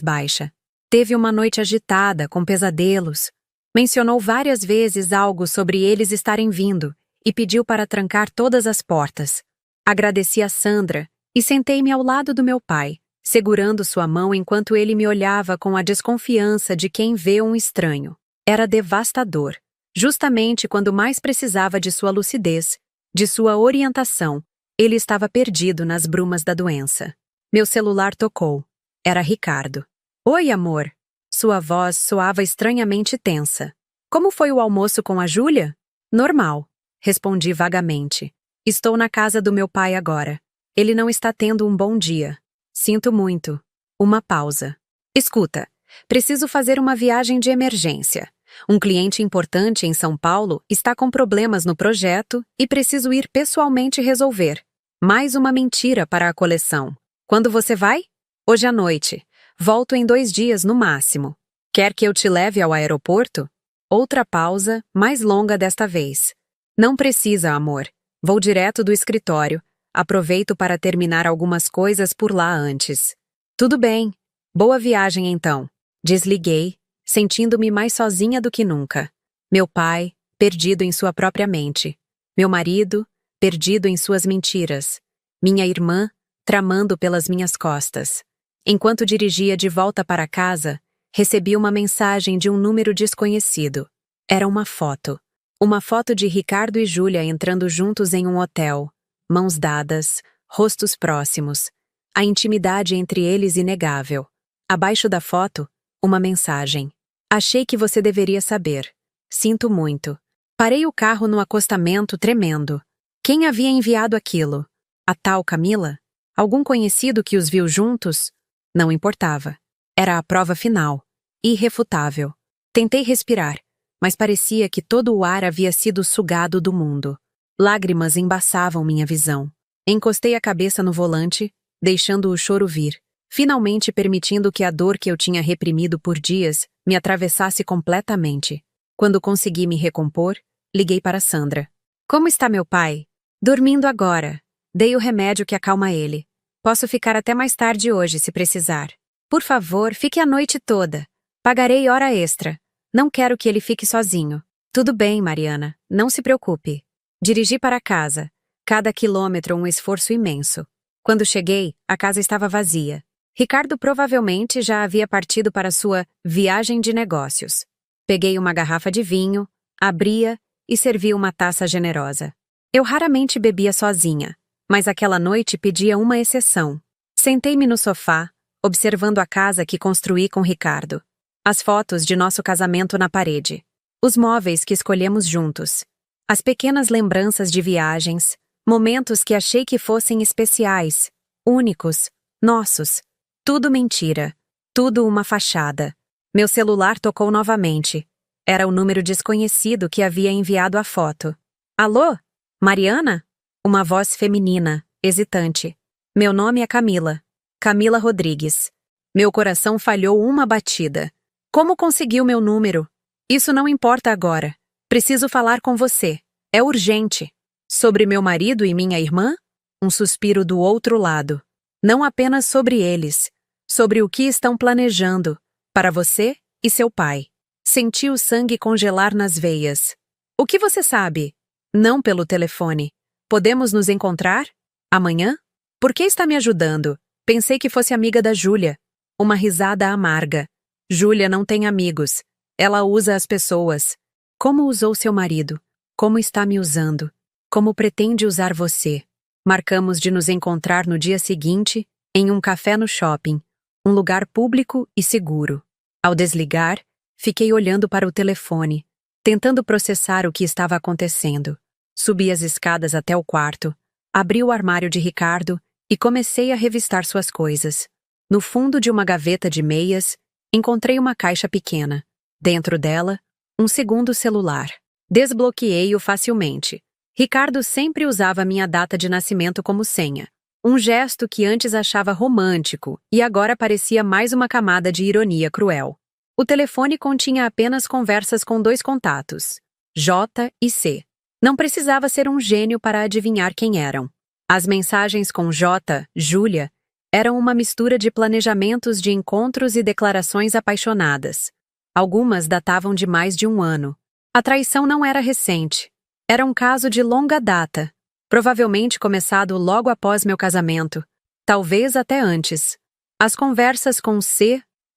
Speaker 1: baixa. Teve uma noite agitada, com pesadelos. Mencionou várias vezes algo sobre eles estarem vindo e pediu para trancar todas as portas. Agradeci a Sandra e sentei-me ao lado do meu pai, segurando sua mão enquanto ele me olhava com a desconfiança de quem vê um estranho. Era devastador. Justamente quando mais precisava de sua lucidez, de sua orientação, ele estava perdido nas brumas da doença. Meu celular tocou. Era Ricardo. Oi, amor. Sua voz soava estranhamente tensa. Como foi o almoço com a Júlia? Normal, respondi vagamente. Estou na casa do meu pai agora. Ele não está tendo um bom dia. Sinto muito. Uma pausa. Escuta, preciso fazer uma viagem de emergência. Um cliente importante em São Paulo está com problemas no projeto e preciso ir pessoalmente resolver. Mais uma mentira para a coleção. Quando você vai? Hoje à noite. Volto em 2 dias no máximo. Quer que eu te leve ao aeroporto? Outra pausa, mais longa desta vez. Não precisa, amor. Vou direto do escritório. Aproveito para terminar algumas coisas por lá antes. Tudo bem. Boa viagem, então. Desliguei, sentindo-me mais sozinha do que nunca. Meu pai, perdido em sua própria mente. Meu marido, perdido em suas mentiras. Minha irmã, tramando pelas minhas costas. Enquanto dirigia de volta para casa, recebi uma mensagem de um número desconhecido. Era uma foto. Uma foto de Ricardo e Júlia entrando juntos em um hotel. Mãos dadas, rostos próximos. A intimidade entre eles inegável. Abaixo da foto, uma mensagem. Achei que você deveria saber. Sinto muito. Parei o carro no acostamento tremendo. Quem havia enviado aquilo? A tal Camila? Algum conhecido que os viu juntos? Não importava. Era a prova final. Irrefutável. Tentei respirar, mas parecia que todo o ar havia sido sugado do mundo. Lágrimas embaçavam minha visão. Encostei a cabeça no volante, deixando o choro vir, finalmente permitindo que a dor que eu tinha reprimido por dias me atravessasse completamente. Quando consegui me recompor, liguei para Sandra. Como está meu pai? Dormindo agora. Dei o remédio que acalma ele. Posso ficar até mais tarde hoje, se precisar. Por favor, fique a noite toda. Pagarei hora extra. Não quero que ele fique sozinho. Tudo bem, Mariana. Não se preocupe. Dirigi para casa. Cada quilômetro um esforço imenso. Quando cheguei, a casa estava vazia. Ricardo provavelmente já havia partido para sua viagem de negócios. Peguei uma garrafa de vinho, abri-a e servi uma taça generosa. Eu raramente bebia sozinha, mas aquela noite pedia uma exceção. Sentei-me no sofá, observando a casa que construí com Ricardo. As fotos de nosso casamento na parede. Os móveis que escolhemos juntos. As pequenas lembranças de viagens, momentos que achei que fossem especiais, únicos, nossos. Tudo mentira. Tudo uma fachada. Meu celular tocou novamente. Era o número desconhecido que havia enviado a foto. Alô? Mariana? Uma voz feminina, hesitante. Meu nome é Camila. Camila Rodrigues. Meu coração falhou uma batida. Como conseguiu meu número? Isso não importa agora. Preciso falar com você. É urgente. Sobre meu marido e minha irmã? Um suspiro do outro lado. Não apenas sobre eles. Sobre o que estão planejando. Para você e seu pai. Senti o sangue congelar nas veias. O que você sabe? Não pelo telefone. Podemos nos encontrar? Amanhã? Por que está me ajudando? Pensei que fosse amiga da Júlia. Uma risada amarga. Júlia não tem amigos. Ela usa as pessoas. Como usou seu marido? Como está me usando? Como pretende usar você? Marcamos de nos encontrar no dia seguinte, em um café no shopping, um lugar público e seguro. Ao desligar, fiquei olhando para o telefone, tentando processar o que estava acontecendo. Subi as escadas até o quarto, abri o armário de Ricardo e comecei a revistar suas coisas. No fundo de uma gaveta de meias, encontrei uma caixa pequena. Dentro dela, um segundo celular. Desbloqueei-o facilmente. Ricardo sempre usava minha data de nascimento como senha. Um gesto que antes achava romântico e agora parecia mais uma camada de ironia cruel. O telefone continha apenas conversas com 2 contatos, J e C. Não precisava ser um gênio para adivinhar quem eram. As mensagens com J, Júlia, Eram uma mistura de planejamentos de encontros e declarações apaixonadas. Algumas datavam de mais de um ano. A traição não era recente. Era um caso de longa data, provavelmente começado logo após meu casamento, talvez até antes. As conversas com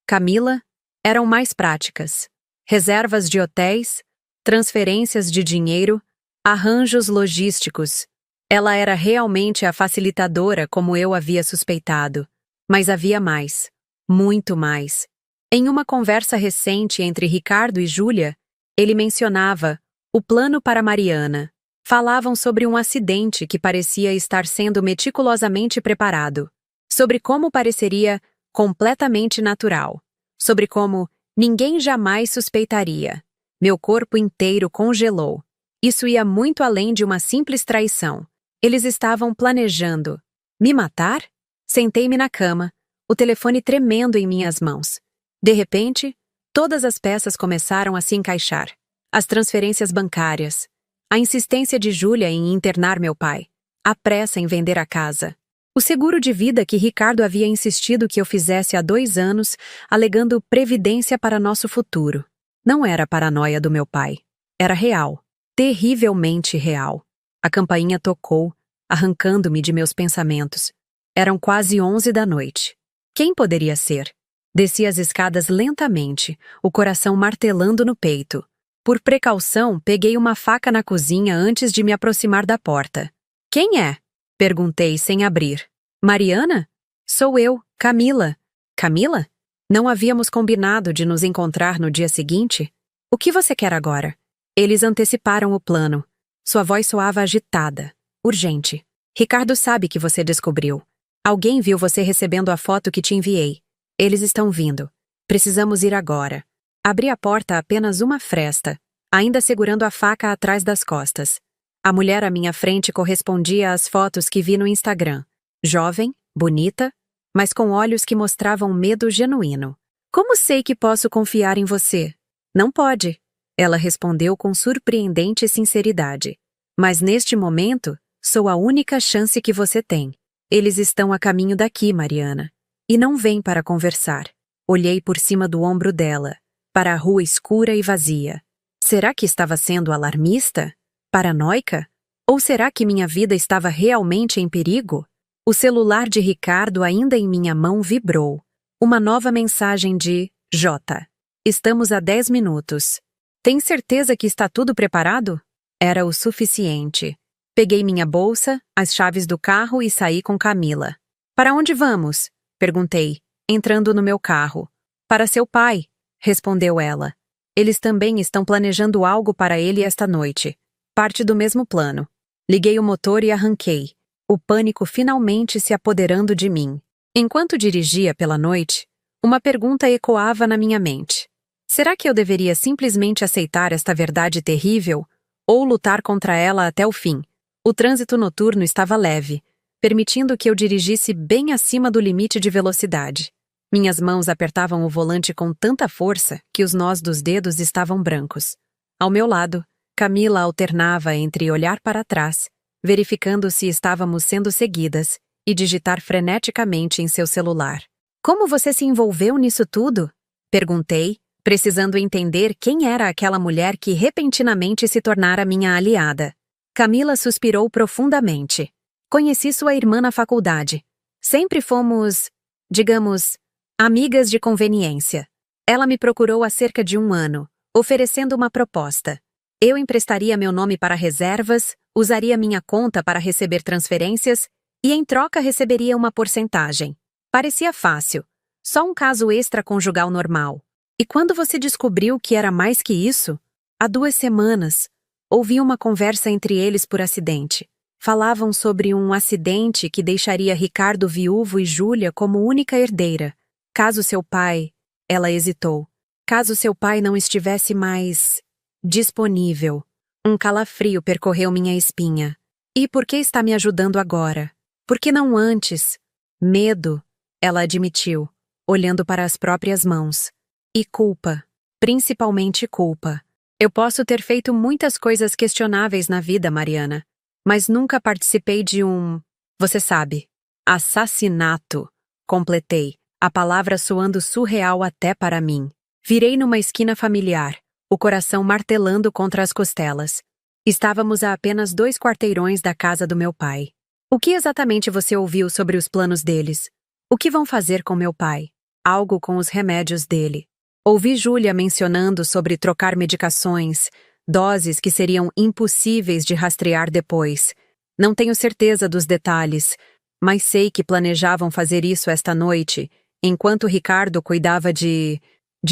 Speaker 1: Camila, eram mais práticas. Reservas de hotéis, transferências de dinheiro, arranjos logísticos. Ela era realmente a facilitadora como eu havia suspeitado. Mas havia mais. Muito mais. Em uma conversa recente entre Ricardo e Júlia, ele mencionava o plano para Mariana. Falavam sobre um acidente que parecia estar sendo meticulosamente preparado. Sobre como pareceria completamente natural. Sobre como ninguém jamais suspeitaria. Meu corpo inteiro congelou. Isso ia muito além de uma simples traição. Eles estavam planejando. Me matar? Sentei-me na cama, o telefone tremendo em minhas mãos. De repente, todas as peças começaram a se encaixar. As transferências bancárias, a insistência de Júlia em internar meu pai, a pressa em vender a casa, o seguro de vida que Ricardo havia insistido que eu fizesse há 2 anos, alegando previdência para nosso futuro. Não era paranoia do meu pai. Era real. Terrivelmente real. A campainha tocou, arrancando-me de meus pensamentos. Eram quase 11 da noite. Quem poderia ser? Desci as escadas lentamente, o coração martelando no peito. Por precaução, peguei uma faca na cozinha antes de me aproximar da porta. Quem é? Perguntei sem abrir. Mariana? Sou eu, Camila. Camila? Não havíamos combinado de nos encontrar no dia seguinte? O que você quer agora? Eles anteciparam o plano. Sua voz soava agitada, urgente. Ricardo sabe que você descobriu. Alguém viu você recebendo a foto que te enviei. Eles estão vindo. Precisamos ir agora. Abri a porta apenas uma fresta, ainda segurando a faca atrás das costas. A mulher à minha frente correspondia às fotos que vi no Instagram. Jovem, bonita, mas com olhos que mostravam medo genuíno. Como sei que posso confiar em você? Não pode. Ela respondeu com surpreendente sinceridade. Mas neste momento, sou a única chance que você tem. Eles estão a caminho daqui, Mariana. E não vêm para conversar. Olhei por cima do ombro dela, para a rua escura e vazia. Será que estava sendo alarmista? Paranoica? Ou será que minha vida estava realmente em perigo? O celular de Ricardo ainda em minha mão vibrou. Uma nova mensagem de J. Estamos a 10 minutos. Tem certeza que está tudo preparado? Era o suficiente. Peguei minha bolsa, as chaves do carro e saí com Camila. Para onde vamos? Perguntei, entrando no meu carro. Para seu pai, respondeu ela. Eles também estão planejando algo para ele esta noite. Parte do mesmo plano. Liguei o motor e arranquei. O pânico finalmente se apoderando de mim. Enquanto dirigia pela noite, uma pergunta ecoava na minha mente. Será que eu deveria simplesmente aceitar esta verdade terrível ou lutar contra ela até o fim? O trânsito noturno estava leve, permitindo que eu dirigisse bem acima do limite de velocidade. Minhas mãos apertavam o volante com tanta força que os nós dos dedos estavam brancos. Ao meu lado, Camila alternava entre olhar para trás, verificando se estávamos sendo seguidas, e digitar freneticamente em seu celular. Como você se envolveu nisso tudo? Perguntei, precisando entender quem era aquela mulher que repentinamente se tornara minha aliada. Camila suspirou profundamente. Conheci sua irmã na faculdade. Sempre fomos, digamos, amigas de conveniência. Ela me procurou há cerca de 1 ano, oferecendo uma proposta. Eu emprestaria meu nome para reservas, usaria minha conta para receber transferências e, em troca, receberia uma porcentagem. Parecia fácil. Só um caso extraconjugal normal. E quando você descobriu que era mais que isso? Há 2 semanas, ouvi uma conversa entre eles por acidente. Falavam sobre um acidente que deixaria Ricardo viúvo e Júlia como única herdeira. Caso seu pai... Ela hesitou. Caso seu pai não estivesse mais... disponível. Um calafrio percorreu minha espinha. E por que está me ajudando agora? Por que não antes? Medo, ela admitiu, olhando para as próprias mãos. E culpa. Principalmente culpa. Eu posso ter feito muitas coisas questionáveis na vida, Mariana, mas nunca participei de um... você sabe, assassinato. completei, a palavra soando surreal até para mim. Virei numa esquina familiar, o coração martelando contra as costelas. Estávamos a apenas 2 quarteirões da casa do meu pai. O que exatamente você ouviu sobre os planos deles? O que vão fazer com meu pai? Algo com os remédios dele. Ouvi Júlia mencionando sobre trocar medicações, doses que seriam impossíveis de rastrear depois. Não tenho certeza dos detalhes, mas sei que planejavam fazer isso esta noite, enquanto Ricardo cuidava de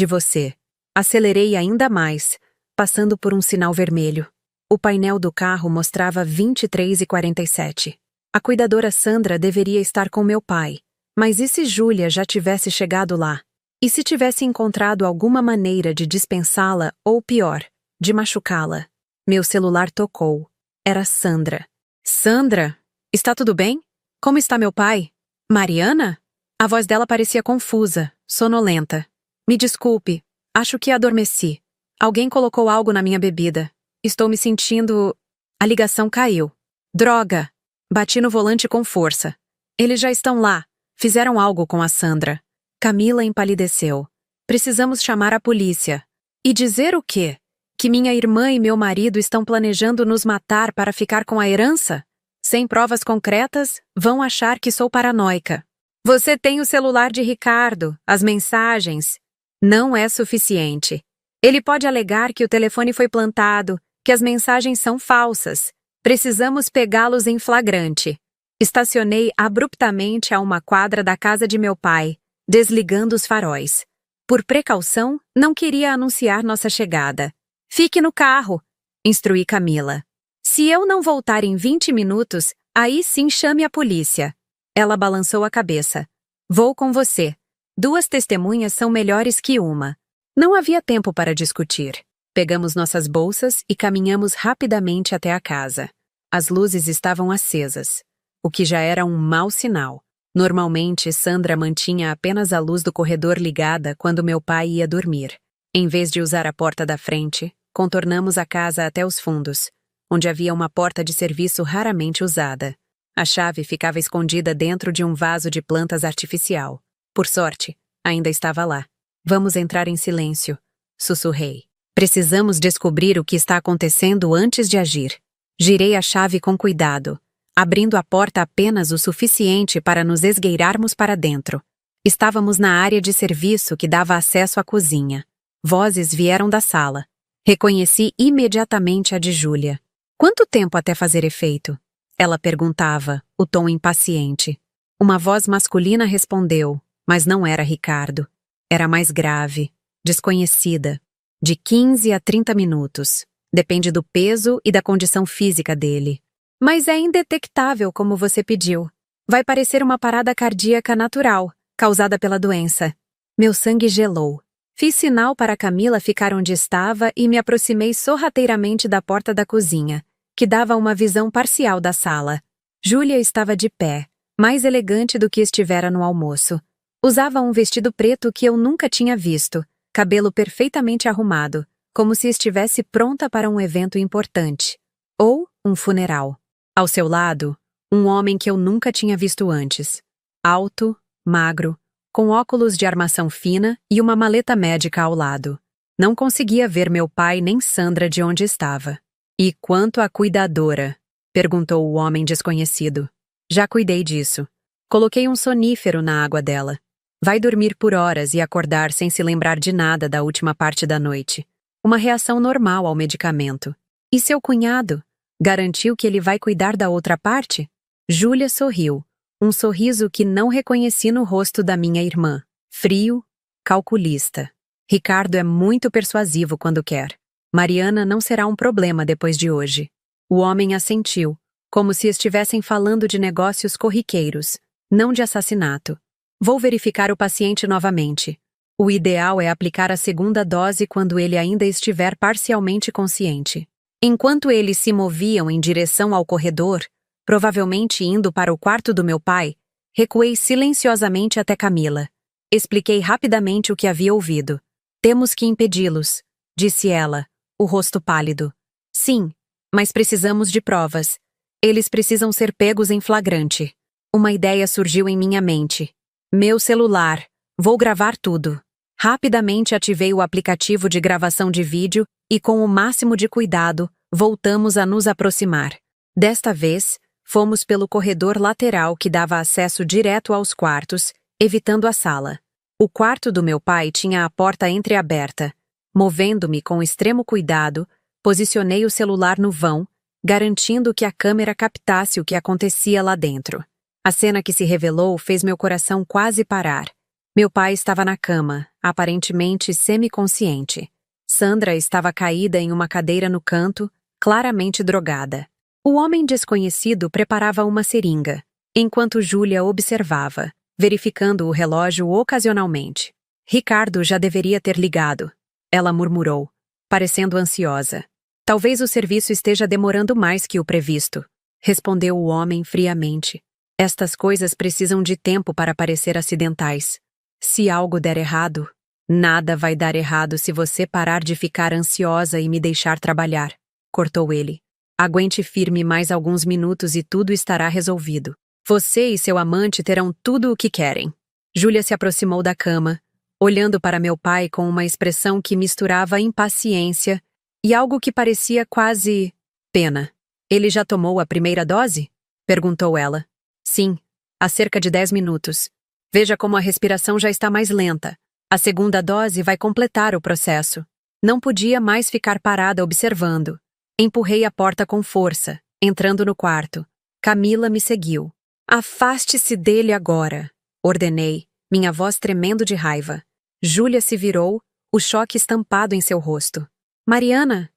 Speaker 1: você. Acelerei ainda mais, passando por um sinal vermelho. O painel do carro mostrava 23h47. A cuidadora Sandra deveria estar com meu pai. Mas e se Júlia já tivesse chegado lá? E se tivesse encontrado alguma maneira de dispensá-la ou, pior, de machucá-la? Meu celular tocou. Era Sandra. Sandra? Está tudo bem? Como está meu pai? Mariana? A voz dela parecia confusa, sonolenta. Me desculpe, acho que adormeci. Alguém colocou algo na minha bebida. Estou me sentindo... A ligação caiu. Droga! Bati no volante com força. Eles já estão lá. Fizeram algo com a Sandra. Camila empalideceu. Precisamos chamar a polícia. E dizer o quê? Que minha irmã e meu marido estão planejando nos matar para ficar com a herança? Sem provas concretas, vão achar que sou paranoica. Você tem o celular de Ricardo, as mensagens. Não é suficiente. Ele pode alegar que o telefone foi plantado, que as mensagens são falsas. Precisamos pegá-los em flagrante. Estacionei abruptamente a uma quadra da casa de meu pai, desligando os faróis. Por precaução, não queria anunciar nossa chegada. Fique no carro, instruí Camila. Se eu não voltar em 20 minutos, aí sim chame a polícia. Ela balançou a cabeça. Vou com você. 2 testemunhas são melhores que uma. Não havia tempo para discutir. Pegamos nossas bolsas e caminhamos rapidamente até a casa. As luzes estavam acesas, o que já era um mau sinal. Normalmente, Sandra mantinha apenas a luz do corredor ligada quando meu pai ia dormir. Em vez de usar a porta da frente, contornamos a casa até os fundos, onde havia uma porta de serviço raramente usada. A chave ficava escondida dentro de um vaso de plantas artificial. Por sorte, ainda estava lá. Vamos entrar em silêncio, sussurrei. Precisamos descobrir o que está acontecendo antes de agir. Girei a chave com cuidado, abrindo a porta apenas o suficiente para nos esgueirarmos para dentro. Estávamos na área de serviço que dava acesso à cozinha. Vozes vieram da sala. Reconheci imediatamente a de Júlia. Quanto tempo até fazer efeito? Ela perguntava, o tom impaciente. Uma voz masculina respondeu, mas não era Ricardo. Era mais grave, desconhecida. De 15 a 30 minutos. Depende do peso e da condição física dele. Mas é indetectável como você pediu. Vai parecer uma parada cardíaca natural, causada pela doença. Meu sangue gelou. Fiz sinal para Camila ficar onde estava e me aproximei sorrateiramente da porta da cozinha, que dava uma visão parcial da sala. Júlia estava de pé, mais elegante do que estivera no almoço. Usava um vestido preto que eu nunca tinha visto, cabelo perfeitamente arrumado, como se estivesse pronta para um evento importante. Ou um funeral. Ao seu lado, um homem que eu nunca tinha visto antes. Alto, magro, com óculos de armação fina e uma maleta médica ao lado. Não conseguia ver meu pai nem Sandra de onde estava. E quanto à cuidadora? Perguntou o homem desconhecido. Já cuidei disso. Coloquei um sonífero na água dela. Vai dormir por horas e acordar sem se lembrar de nada da última parte da noite. Uma reação normal ao medicamento. E seu cunhado? Garantiu que ele vai cuidar da outra parte? Júlia sorriu. Um sorriso que não reconheci no rosto da minha irmã. Frio, calculista. Ricardo é muito persuasivo quando quer. Mariana não será um problema depois de hoje. O homem assentiu, como se estivessem falando de negócios corriqueiros, não de assassinato. Vou verificar o paciente novamente. O ideal é aplicar a segunda dose quando ele ainda estiver parcialmente consciente. Enquanto eles se moviam em direção ao corredor, provavelmente indo para o quarto do meu pai, recuei silenciosamente até Camila. Expliquei rapidamente o que havia ouvido. Temos que impedi-los, disse ela, o rosto pálido. Sim, mas precisamos de provas. Eles precisam ser pegos em flagrante. Uma ideia surgiu em minha mente. Meu celular. Vou gravar tudo. Rapidamente ativei o aplicativo de gravação de vídeo e, com o máximo de cuidado, voltamos a nos aproximar. Desta vez, fomos pelo corredor lateral que dava acesso direto aos quartos, evitando a sala. O quarto do meu pai tinha a porta entreaberta. Movendo-me com extremo cuidado, posicionei o celular no vão, garantindo que a câmera captasse o que acontecia lá dentro. A cena que se revelou fez meu coração quase parar. Meu pai estava na cama, aparentemente semiconsciente. Sandra estava caída em uma cadeira no canto, claramente drogada. O homem desconhecido preparava uma seringa, enquanto Júlia observava, verificando o relógio ocasionalmente. Ricardo já deveria ter ligado. Ela murmurou, parecendo ansiosa. Talvez o serviço esteja demorando mais que o previsto, respondeu o homem friamente. Estas coisas precisam de tempo para parecer acidentais. Se algo der errado, nada vai dar errado se você parar de ficar ansiosa e me deixar trabalhar, cortou ele. Aguente firme mais alguns minutos e tudo estará resolvido. Você e seu amante terão tudo o que querem. Júlia se aproximou da cama, olhando para meu pai com uma expressão que misturava impaciência e algo que parecia quase pena. Ele já tomou a primeira dose? Perguntou ela. Sim, há cerca de 10 minutos. Veja como a respiração já está mais lenta. A segunda dose vai completar o processo. Não podia mais ficar parada observando. Empurrei a porta com força, entrando no quarto. Camila me seguiu. Afaste-se dele agora, ordenei, minha voz tremendo de raiva. Júlia se virou, o choque estampado em seu rosto. Mariana,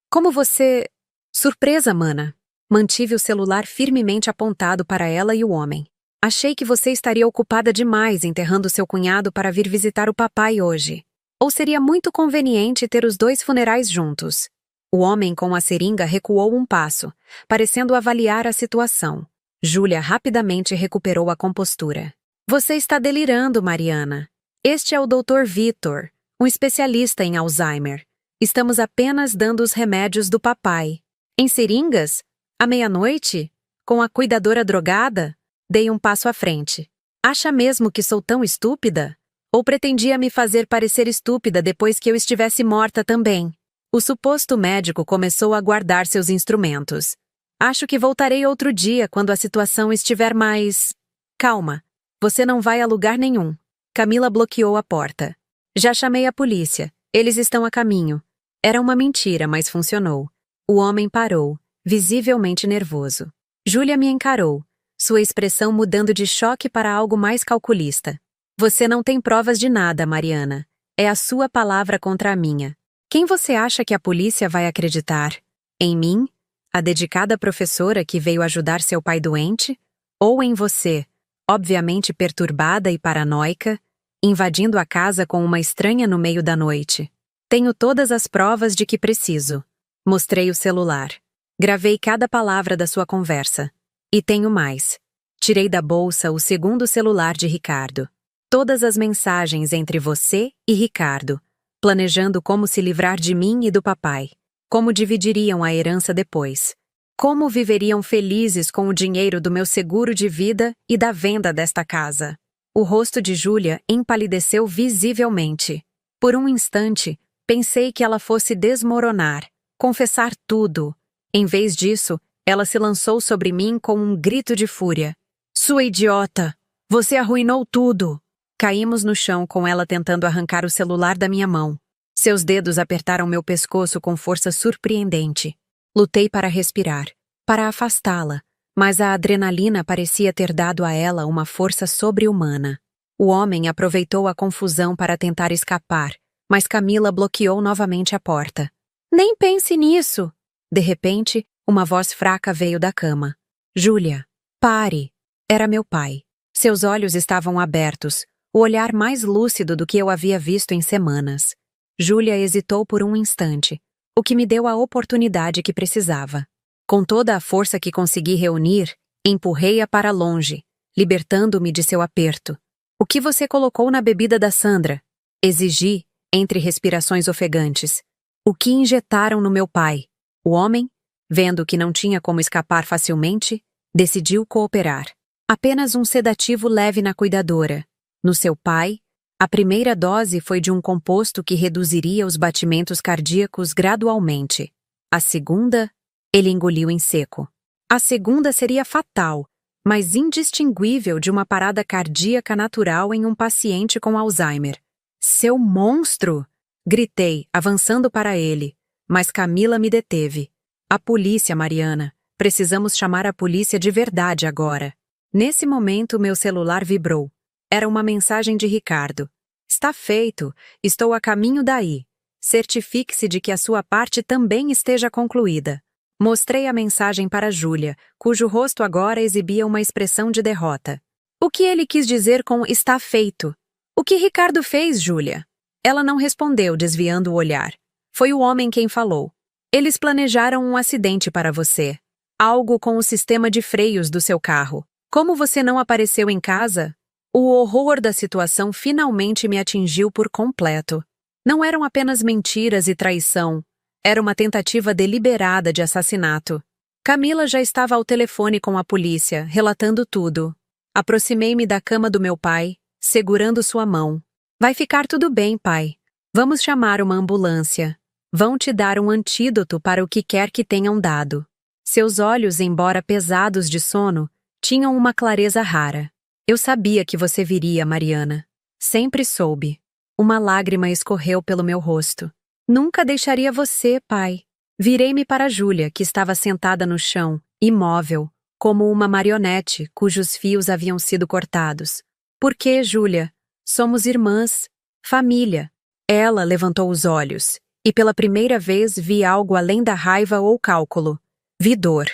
Speaker 1: como você... Surpresa, mana. Mantive o celular firmemente apontado para ela e o homem. Achei que você estaria ocupada demais enterrando seu cunhado para vir visitar o papai hoje. Ou seria muito conveniente ter os dois funerais juntos. O homem com a seringa recuou um passo, parecendo avaliar a situação. Júlia rapidamente recuperou a compostura. Você está delirando, Mariana. Este é o Dr. Vitor, um especialista em Alzheimer. Estamos apenas dando os remédios do papai. Em seringas? À meia-noite? Com a cuidadora drogada? Dei um passo à frente. Acha mesmo que sou tão estúpida? Ou pretendia me fazer parecer estúpida depois que eu estivesse morta também? O suposto médico começou a guardar seus instrumentos. Acho que voltarei outro dia quando a situação estiver mais... Calma, você não vai a lugar nenhum. Camila bloqueou a porta. Já chamei a polícia. Eles estão a caminho. Era uma mentira, mas funcionou. O homem parou, visivelmente nervoso. Júlia me encarou, sua expressão mudando de choque para algo mais calculista. Você não tem provas de nada, Mariana. É a sua palavra contra a minha. Quem você acha que a polícia vai acreditar? Em mim? A dedicada professora que veio ajudar seu pai doente? Ou em você, obviamente perturbada e paranoica, invadindo a casa com uma estranha no meio da noite? Tenho todas as provas de que preciso. Mostrei o celular. Gravei cada palavra da sua conversa. E tenho mais. Tirei da bolsa o segundo celular de Ricardo. Todas as mensagens entre você e Ricardo, planejando como se livrar de mim e do papai. Como dividiriam a herança depois. Como viveriam felizes com o dinheiro do meu seguro de vida e da venda desta casa. O rosto de Júlia empalideceu visivelmente. Por um instante, pensei que ela fosse desmoronar, confessar tudo. Em vez disso, ela se lançou sobre mim com um grito de fúria. Sua idiota! Você arruinou tudo! Caímos no chão com ela tentando arrancar o celular da minha mão. Seus dedos apertaram meu pescoço com força surpreendente. Lutei para respirar, para afastá-la, mas a adrenalina parecia ter dado a ela uma força sobre-humana. O homem aproveitou a confusão para tentar escapar, mas Camila bloqueou novamente a porta. Nem pense nisso! De repente, uma voz fraca veio da cama. Júlia, pare! Era meu pai. Seus olhos estavam abertos, o olhar mais lúcido do que eu havia visto em semanas. Júlia hesitou por um instante, o que me deu a oportunidade que precisava. Com toda a força que consegui reunir, empurrei-a para longe, libertando-me de seu aperto. O que você colocou na bebida da Sandra? Exigi, entre respirações ofegantes. O que injetaram no meu pai? O homem, vendo que não tinha como escapar facilmente, decidiu cooperar. Apenas um sedativo leve na cuidadora. No seu pai, a primeira dose foi de um composto que reduziria os batimentos cardíacos gradualmente. A segunda, ele engoliu em seco. A segunda seria fatal, mas indistinguível de uma parada cardíaca natural em um paciente com Alzheimer. Seu monstro! Gritei, avançando para ele, mas Camila me deteve. A polícia, Mariana. Precisamos chamar a polícia de verdade agora. Nesse momento, meu celular vibrou. Era uma mensagem de Ricardo. Está feito. Estou a caminho daí. Certifique-se de que a sua parte também esteja concluída. Mostrei a mensagem para Júlia, cujo rosto agora exibia uma expressão de derrota. O que ele quis dizer com está feito? O que Ricardo fez, Júlia? Ela não respondeu, desviando o olhar. Foi o homem quem falou. Eles planejaram um acidente para você. Algo com o sistema de freios do seu carro. Como você não apareceu em casa? O horror da situação finalmente me atingiu por completo. Não eram apenas mentiras e traição. Era uma tentativa deliberada de assassinato. Camila já estava ao telefone com a polícia, relatando tudo. Aproximei-me da cama do meu pai, segurando sua mão. Vai ficar tudo bem, pai. Vamos chamar uma ambulância. Vão te dar um antídoto para o que quer que tenham dado. Seus olhos, embora pesados de sono, tinham uma clareza rara. Eu sabia que você viria, Mariana. Sempre soube. Uma lágrima escorreu pelo meu rosto. Nunca deixaria você, pai. Virei-me para Júlia, que estava sentada no chão, imóvel, como uma marionete cujos fios haviam sido cortados. Por que, Júlia? Somos irmãs. Família. Ela levantou os olhos, e pela primeira vez vi algo além da raiva ou cálculo. Vi dor.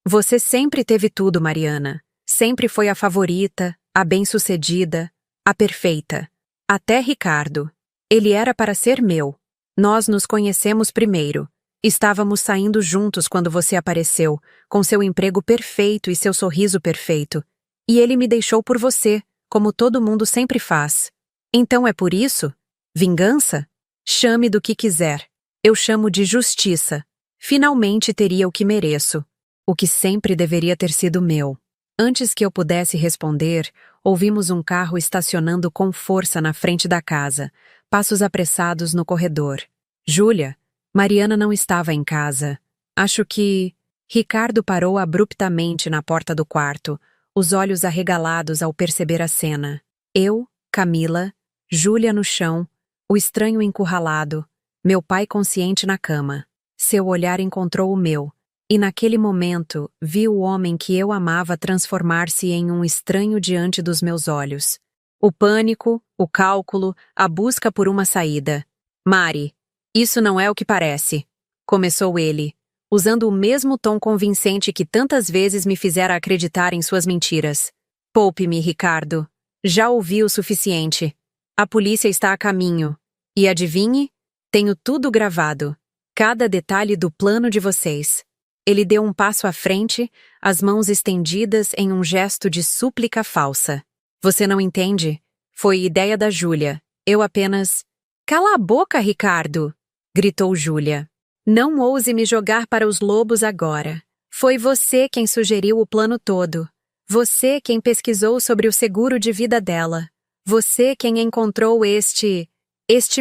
Speaker 1: Você sempre teve tudo, Mariana. Sempre foi a favorita, a bem-sucedida, a perfeita. Até Ricardo. Ele era para ser meu. Nós nos conhecemos primeiro. Estávamos saindo juntos quando você apareceu, com seu emprego perfeito e seu sorriso perfeito. E ele me deixou por você, como todo mundo sempre faz. Então é por isso? Vingança? Chame do que quiser. Eu chamo de justiça. Finalmente teria o que mereço. O que sempre deveria ter sido meu. Antes que eu pudesse responder, ouvimos um carro estacionando com força na frente da casa, passos apressados no corredor. Júlia, Mariana não estava em casa. Acho que... Ricardo parou abruptamente na porta do quarto, os olhos arregalados ao perceber a cena. Eu, Camila, Júlia no chão, o estranho encurralado, meu pai consciente na cama. Seu olhar encontrou o meu. E naquele momento, vi o homem que eu amava transformar-se em um estranho diante dos meus olhos. O pânico, o cálculo, a busca por uma saída. Mari, isso não é o que parece. Começou ele, usando o mesmo tom convincente que tantas vezes me fizera acreditar em suas mentiras. Poupe-me, Ricardo. Já ouvi o suficiente. A polícia está a caminho. E adivinhe? Tenho tudo gravado. Cada detalhe do plano de vocês. Ele deu um passo à frente, as mãos estendidas em um gesto de súplica falsa. Você não entende? Foi ideia da Júlia. Eu apenas... Cala a boca, Ricardo! Gritou Júlia. Não ouse me jogar para os lobos agora. Foi você quem sugeriu o plano todo. Você quem pesquisou sobre o seguro de vida dela. Você quem encontrou este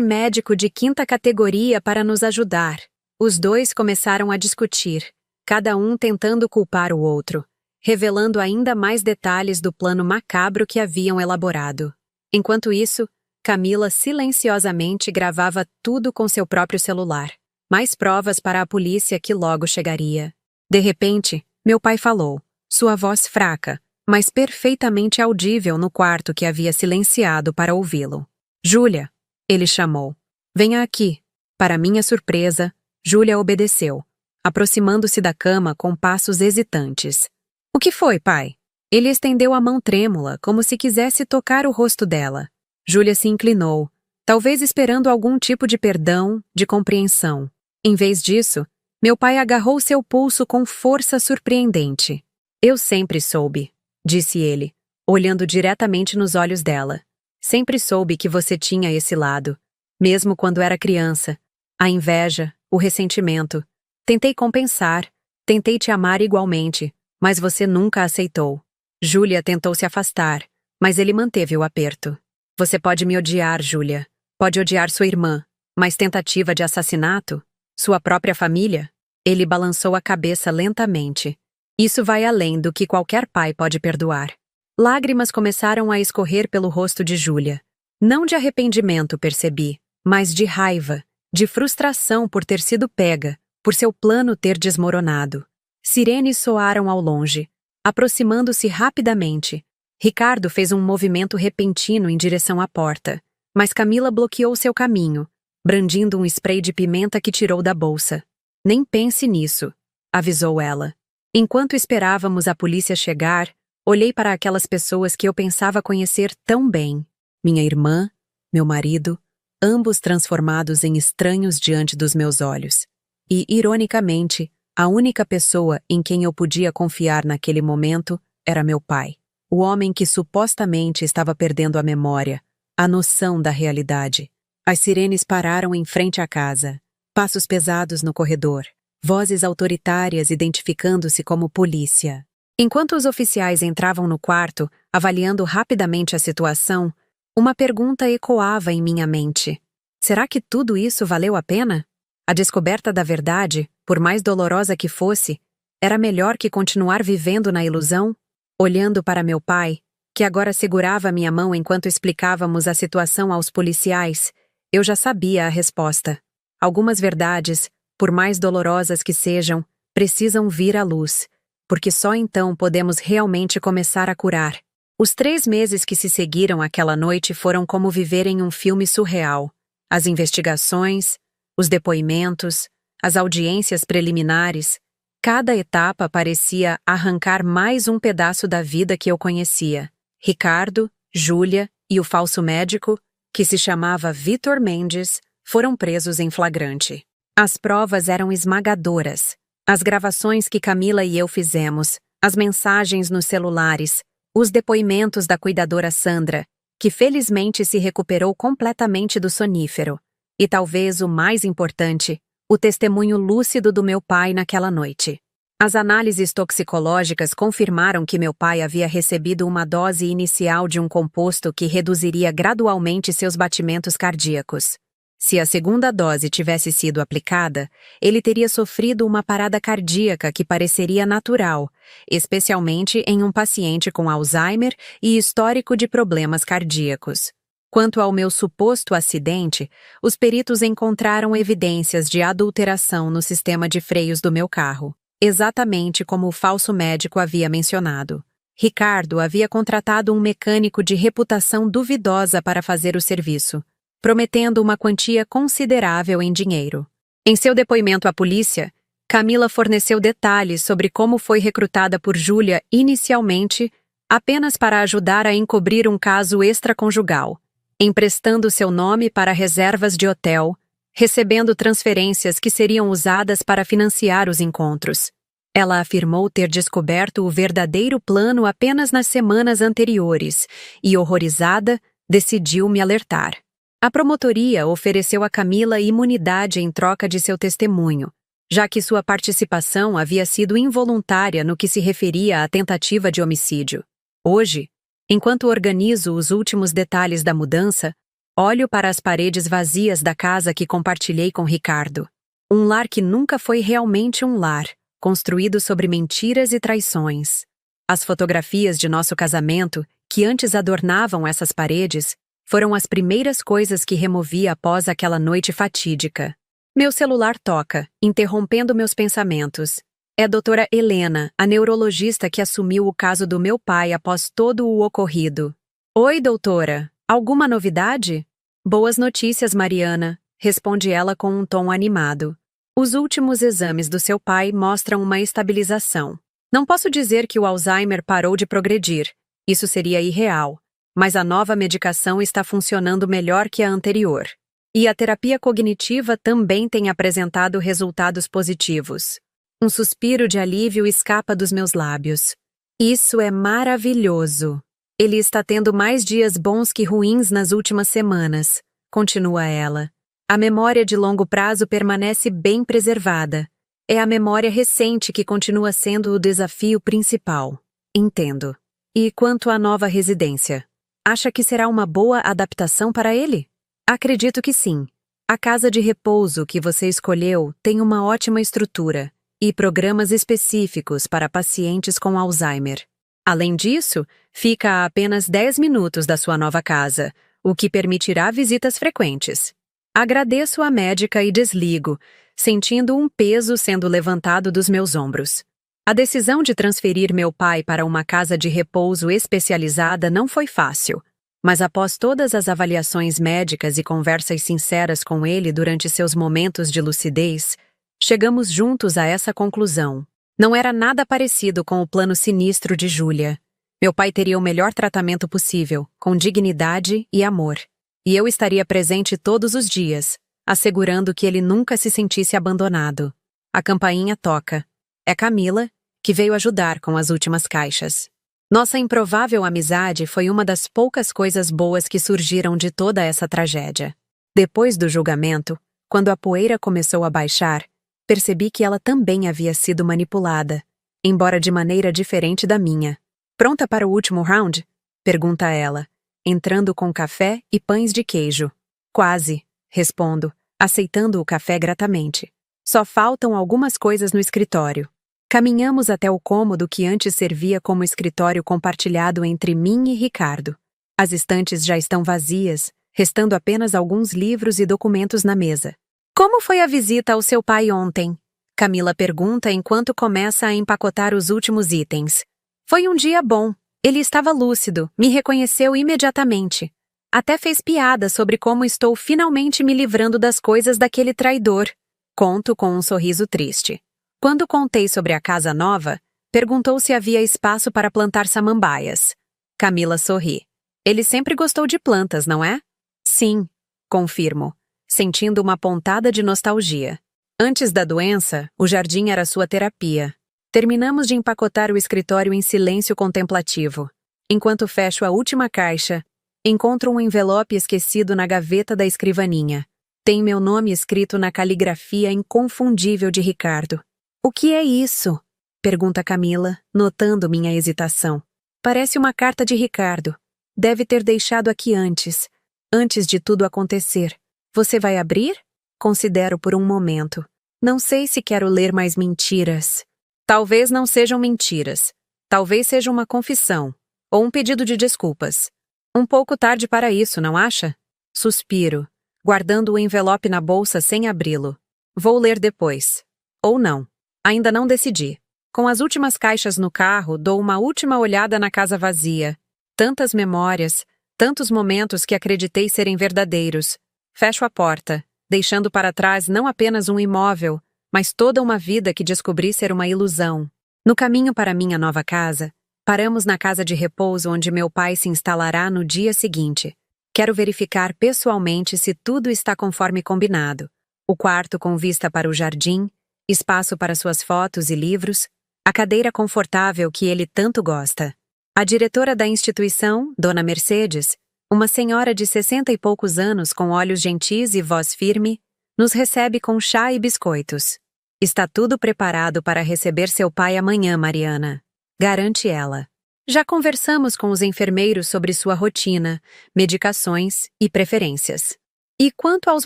Speaker 1: médico de quinta categoria para nos ajudar. Os dois começaram a discutir, cada um tentando culpar o outro, revelando ainda mais detalhes do plano macabro que haviam elaborado. Enquanto isso, Camila silenciosamente gravava tudo com seu próprio celular. Mais provas para a polícia que logo chegaria. De repente, meu pai falou, sua voz fraca, mas perfeitamente audível no quarto que havia silenciado para ouvi-lo. Júlia, ele chamou. Venha aqui. Para minha surpresa, Júlia obedeceu, aproximando-se da cama com passos hesitantes. O que foi, pai? Ele estendeu a mão trêmula, como se quisesse tocar o rosto dela. Júlia se inclinou, talvez esperando algum tipo de perdão, de compreensão. Em vez disso, meu pai agarrou seu pulso com força surpreendente. Eu sempre soube, disse ele, olhando diretamente nos olhos dela. Sempre soube que você tinha esse lado, mesmo quando era criança. A inveja, o ressentimento. Tentei compensar, tentei te amar igualmente, mas você nunca aceitou. Júlia tentou se afastar, mas ele manteve o aperto. Você pode me odiar, Júlia. Pode odiar sua irmã, mas tentativa de assassinato? Sua própria família? Ele balançou a cabeça lentamente. Isso vai além do que qualquer pai pode perdoar. Lágrimas começaram a escorrer pelo rosto de Júlia. Não de arrependimento, percebi, mas de raiva, de frustração por ter sido pega, por seu plano ter desmoronado. Sirenes soaram ao longe, aproximando-se rapidamente. Ricardo fez um movimento repentino em direção à porta, mas Camila bloqueou seu caminho, brandindo um spray de pimenta que tirou da bolsa. Nem pense nisso, avisou ela. Enquanto esperávamos a polícia chegar, olhei para aquelas pessoas que eu pensava conhecer tão bem. Minha irmã, meu marido, ambos transformados em estranhos diante dos meus olhos. E, ironicamente, a única pessoa em quem eu podia confiar naquele momento era meu pai. O homem que supostamente estava perdendo a memória, a noção da realidade. As sirenes pararam em frente à casa. Passos pesados no corredor. Vozes autoritárias identificando-se como polícia. Enquanto os oficiais entravam no quarto, avaliando rapidamente a situação, uma pergunta ecoava em minha mente. Será que tudo isso valeu a pena? A descoberta da verdade, por mais dolorosa que fosse, era melhor que continuar vivendo na ilusão? Olhando para meu pai, que agora segurava minha mão enquanto explicávamos a situação aos policiais, eu já sabia a resposta. Algumas verdades, por mais dolorosas que sejam, precisam vir à luz, porque só então podemos realmente começar a curar. Os 3 meses que se seguiram àquela noite foram como viver em um filme surreal. As investigações, os depoimentos, as audiências preliminares, cada etapa parecia arrancar mais um pedaço da vida que eu conhecia. Ricardo, Júlia e o falso médico, que se chamava Vitor Mendes, foram presos em flagrante. As provas eram esmagadoras. As gravações que Camila e eu fizemos, as mensagens nos celulares, os depoimentos da cuidadora Sandra, que felizmente se recuperou completamente do sonífero. E talvez o mais importante, o testemunho lúcido do meu pai naquela noite. As análises toxicológicas confirmaram que meu pai havia recebido uma dose inicial de um composto que reduziria gradualmente seus batimentos cardíacos. Se a segunda dose tivesse sido aplicada, ele teria sofrido uma parada cardíaca que pareceria natural, especialmente em um paciente com Alzheimer e histórico de problemas cardíacos. Quanto ao meu suposto acidente, os peritos encontraram evidências de adulteração no sistema de freios do meu carro, exatamente como o falso médico havia mencionado. Ricardo havia contratado um mecânico de reputação duvidosa para fazer o serviço, prometendo uma quantia considerável em dinheiro. Em seu depoimento à polícia, Camila forneceu detalhes sobre como foi recrutada por Júlia inicialmente apenas para ajudar a encobrir um caso extraconjugal, emprestando seu nome para reservas de hotel, recebendo transferências que seriam usadas para financiar os encontros. Ela afirmou ter descoberto o verdadeiro plano apenas nas semanas anteriores e, horrorizada, decidiu me alertar. A promotoria ofereceu a Camila imunidade em troca de seu testemunho, já que sua participação havia sido involuntária no que se referia à tentativa de homicídio. Hoje, enquanto organizo os últimos detalhes da mudança, olho para as paredes vazias da casa que compartilhei com Ricardo. Um lar que nunca foi realmente um lar, construído sobre mentiras e traições. As fotografias de nosso casamento, que antes adornavam essas paredes, foram as primeiras coisas que removi após aquela noite fatídica. Meu celular toca, interrompendo meus pensamentos. É a doutora Helena, a neurologista que assumiu o caso do meu pai após todo o ocorrido. Oi, doutora. Alguma novidade? Boas notícias, Mariana, responde ela com um tom animado. Os últimos exames do seu pai mostram uma estabilização. Não posso dizer que o Alzheimer parou de progredir. Isso seria irreal. Mas a nova medicação está funcionando melhor que a anterior. E a terapia cognitiva também tem apresentado resultados positivos. Um suspiro de alívio escapa dos meus lábios. Isso é maravilhoso. Ele está tendo mais dias bons que ruins nas últimas semanas, continua ela. A memória de longo prazo permanece bem preservada. É a memória recente que continua sendo o desafio principal. Entendo. E quanto à nova residência? Acha que será uma boa adaptação para ele? Acredito que sim. A casa de repouso que você escolheu tem uma ótima estrutura e programas específicos para pacientes com Alzheimer. Além disso, fica a apenas 10 minutos da sua nova casa, o que permitirá visitas frequentes. Agradeço à médica e desligo, sentindo um peso sendo levantado dos meus ombros. A decisão de transferir meu pai para uma casa de repouso especializada não foi fácil, mas após todas as avaliações médicas e conversas sinceras com ele durante seus momentos de lucidez, chegamos juntos a essa conclusão. Não era nada parecido com o plano sinistro de Júlia. Meu pai teria o melhor tratamento possível, com dignidade e amor. E eu estaria presente todos os dias, assegurando que ele nunca se sentisse abandonado. A campainha toca. É Camila, que veio ajudar com as últimas caixas. Nossa improvável amizade foi uma das poucas coisas boas que surgiram de toda essa tragédia. Depois do julgamento, quando a poeira começou a baixar, percebi que ela também havia sido manipulada, embora de maneira diferente da minha. Pronta para o último round? Pergunta ela, entrando com café e pães de queijo. Quase, respondo, aceitando o café gratamente. Só faltam algumas coisas no escritório. Caminhamos até o cômodo que antes servia como escritório compartilhado entre mim e Ricardo. As estantes já estão vazias, restando apenas alguns livros e documentos na mesa. Como foi a visita ao seu pai ontem? Camila pergunta enquanto começa a empacotar os últimos itens. Foi um dia bom. Ele estava lúcido, me reconheceu imediatamente. Até fez piada sobre como estou finalmente me livrando das coisas daquele traidor. Conto com um sorriso triste. Quando contei sobre a casa nova, perguntou se havia espaço para plantar samambaias. Camila sorri. Ele sempre gostou de plantas, não é? Sim, confirmo, sentindo uma pontada de nostalgia. Antes da doença, o jardim era sua terapia. Terminamos de empacotar o escritório em silêncio contemplativo. Enquanto fecho a última caixa, encontro um envelope esquecido na gaveta da escrivaninha. Tem meu nome escrito na caligrafia inconfundível de Ricardo. O que é isso? Pergunta Camila, notando minha hesitação. Parece uma carta de Ricardo. Deve ter deixado aqui antes de tudo acontecer. Você vai abrir? Considero por um momento. Não sei se quero ler mais mentiras. Talvez não sejam mentiras. Talvez seja uma confissão. Ou um pedido de desculpas. Um pouco tarde para isso, não acha? Suspiro, guardando o envelope na bolsa sem abri-lo. Vou ler depois. Ou não. Ainda não decidi. Com as últimas caixas no carro, dou uma última olhada na casa vazia. Tantas memórias, tantos momentos que acreditei serem verdadeiros. Fecho a porta, deixando para trás não apenas um imóvel, mas toda uma vida que descobri ser uma ilusão. No caminho para minha nova casa, paramos na casa de repouso onde meu pai se instalará no dia seguinte. Quero verificar pessoalmente se tudo está conforme combinado. O quarto com vista para o jardim, espaço para suas fotos e livros, a cadeira confortável que ele tanto gosta. A diretora da instituição, Dona Mercedes, uma senhora de 60 e poucos anos com olhos gentis e voz firme, nos recebe com chá e biscoitos. Está tudo preparado para receber seu pai amanhã, Mariana, garante ela. Já conversamos com os enfermeiros sobre sua rotina, medicações e preferências. E quanto aos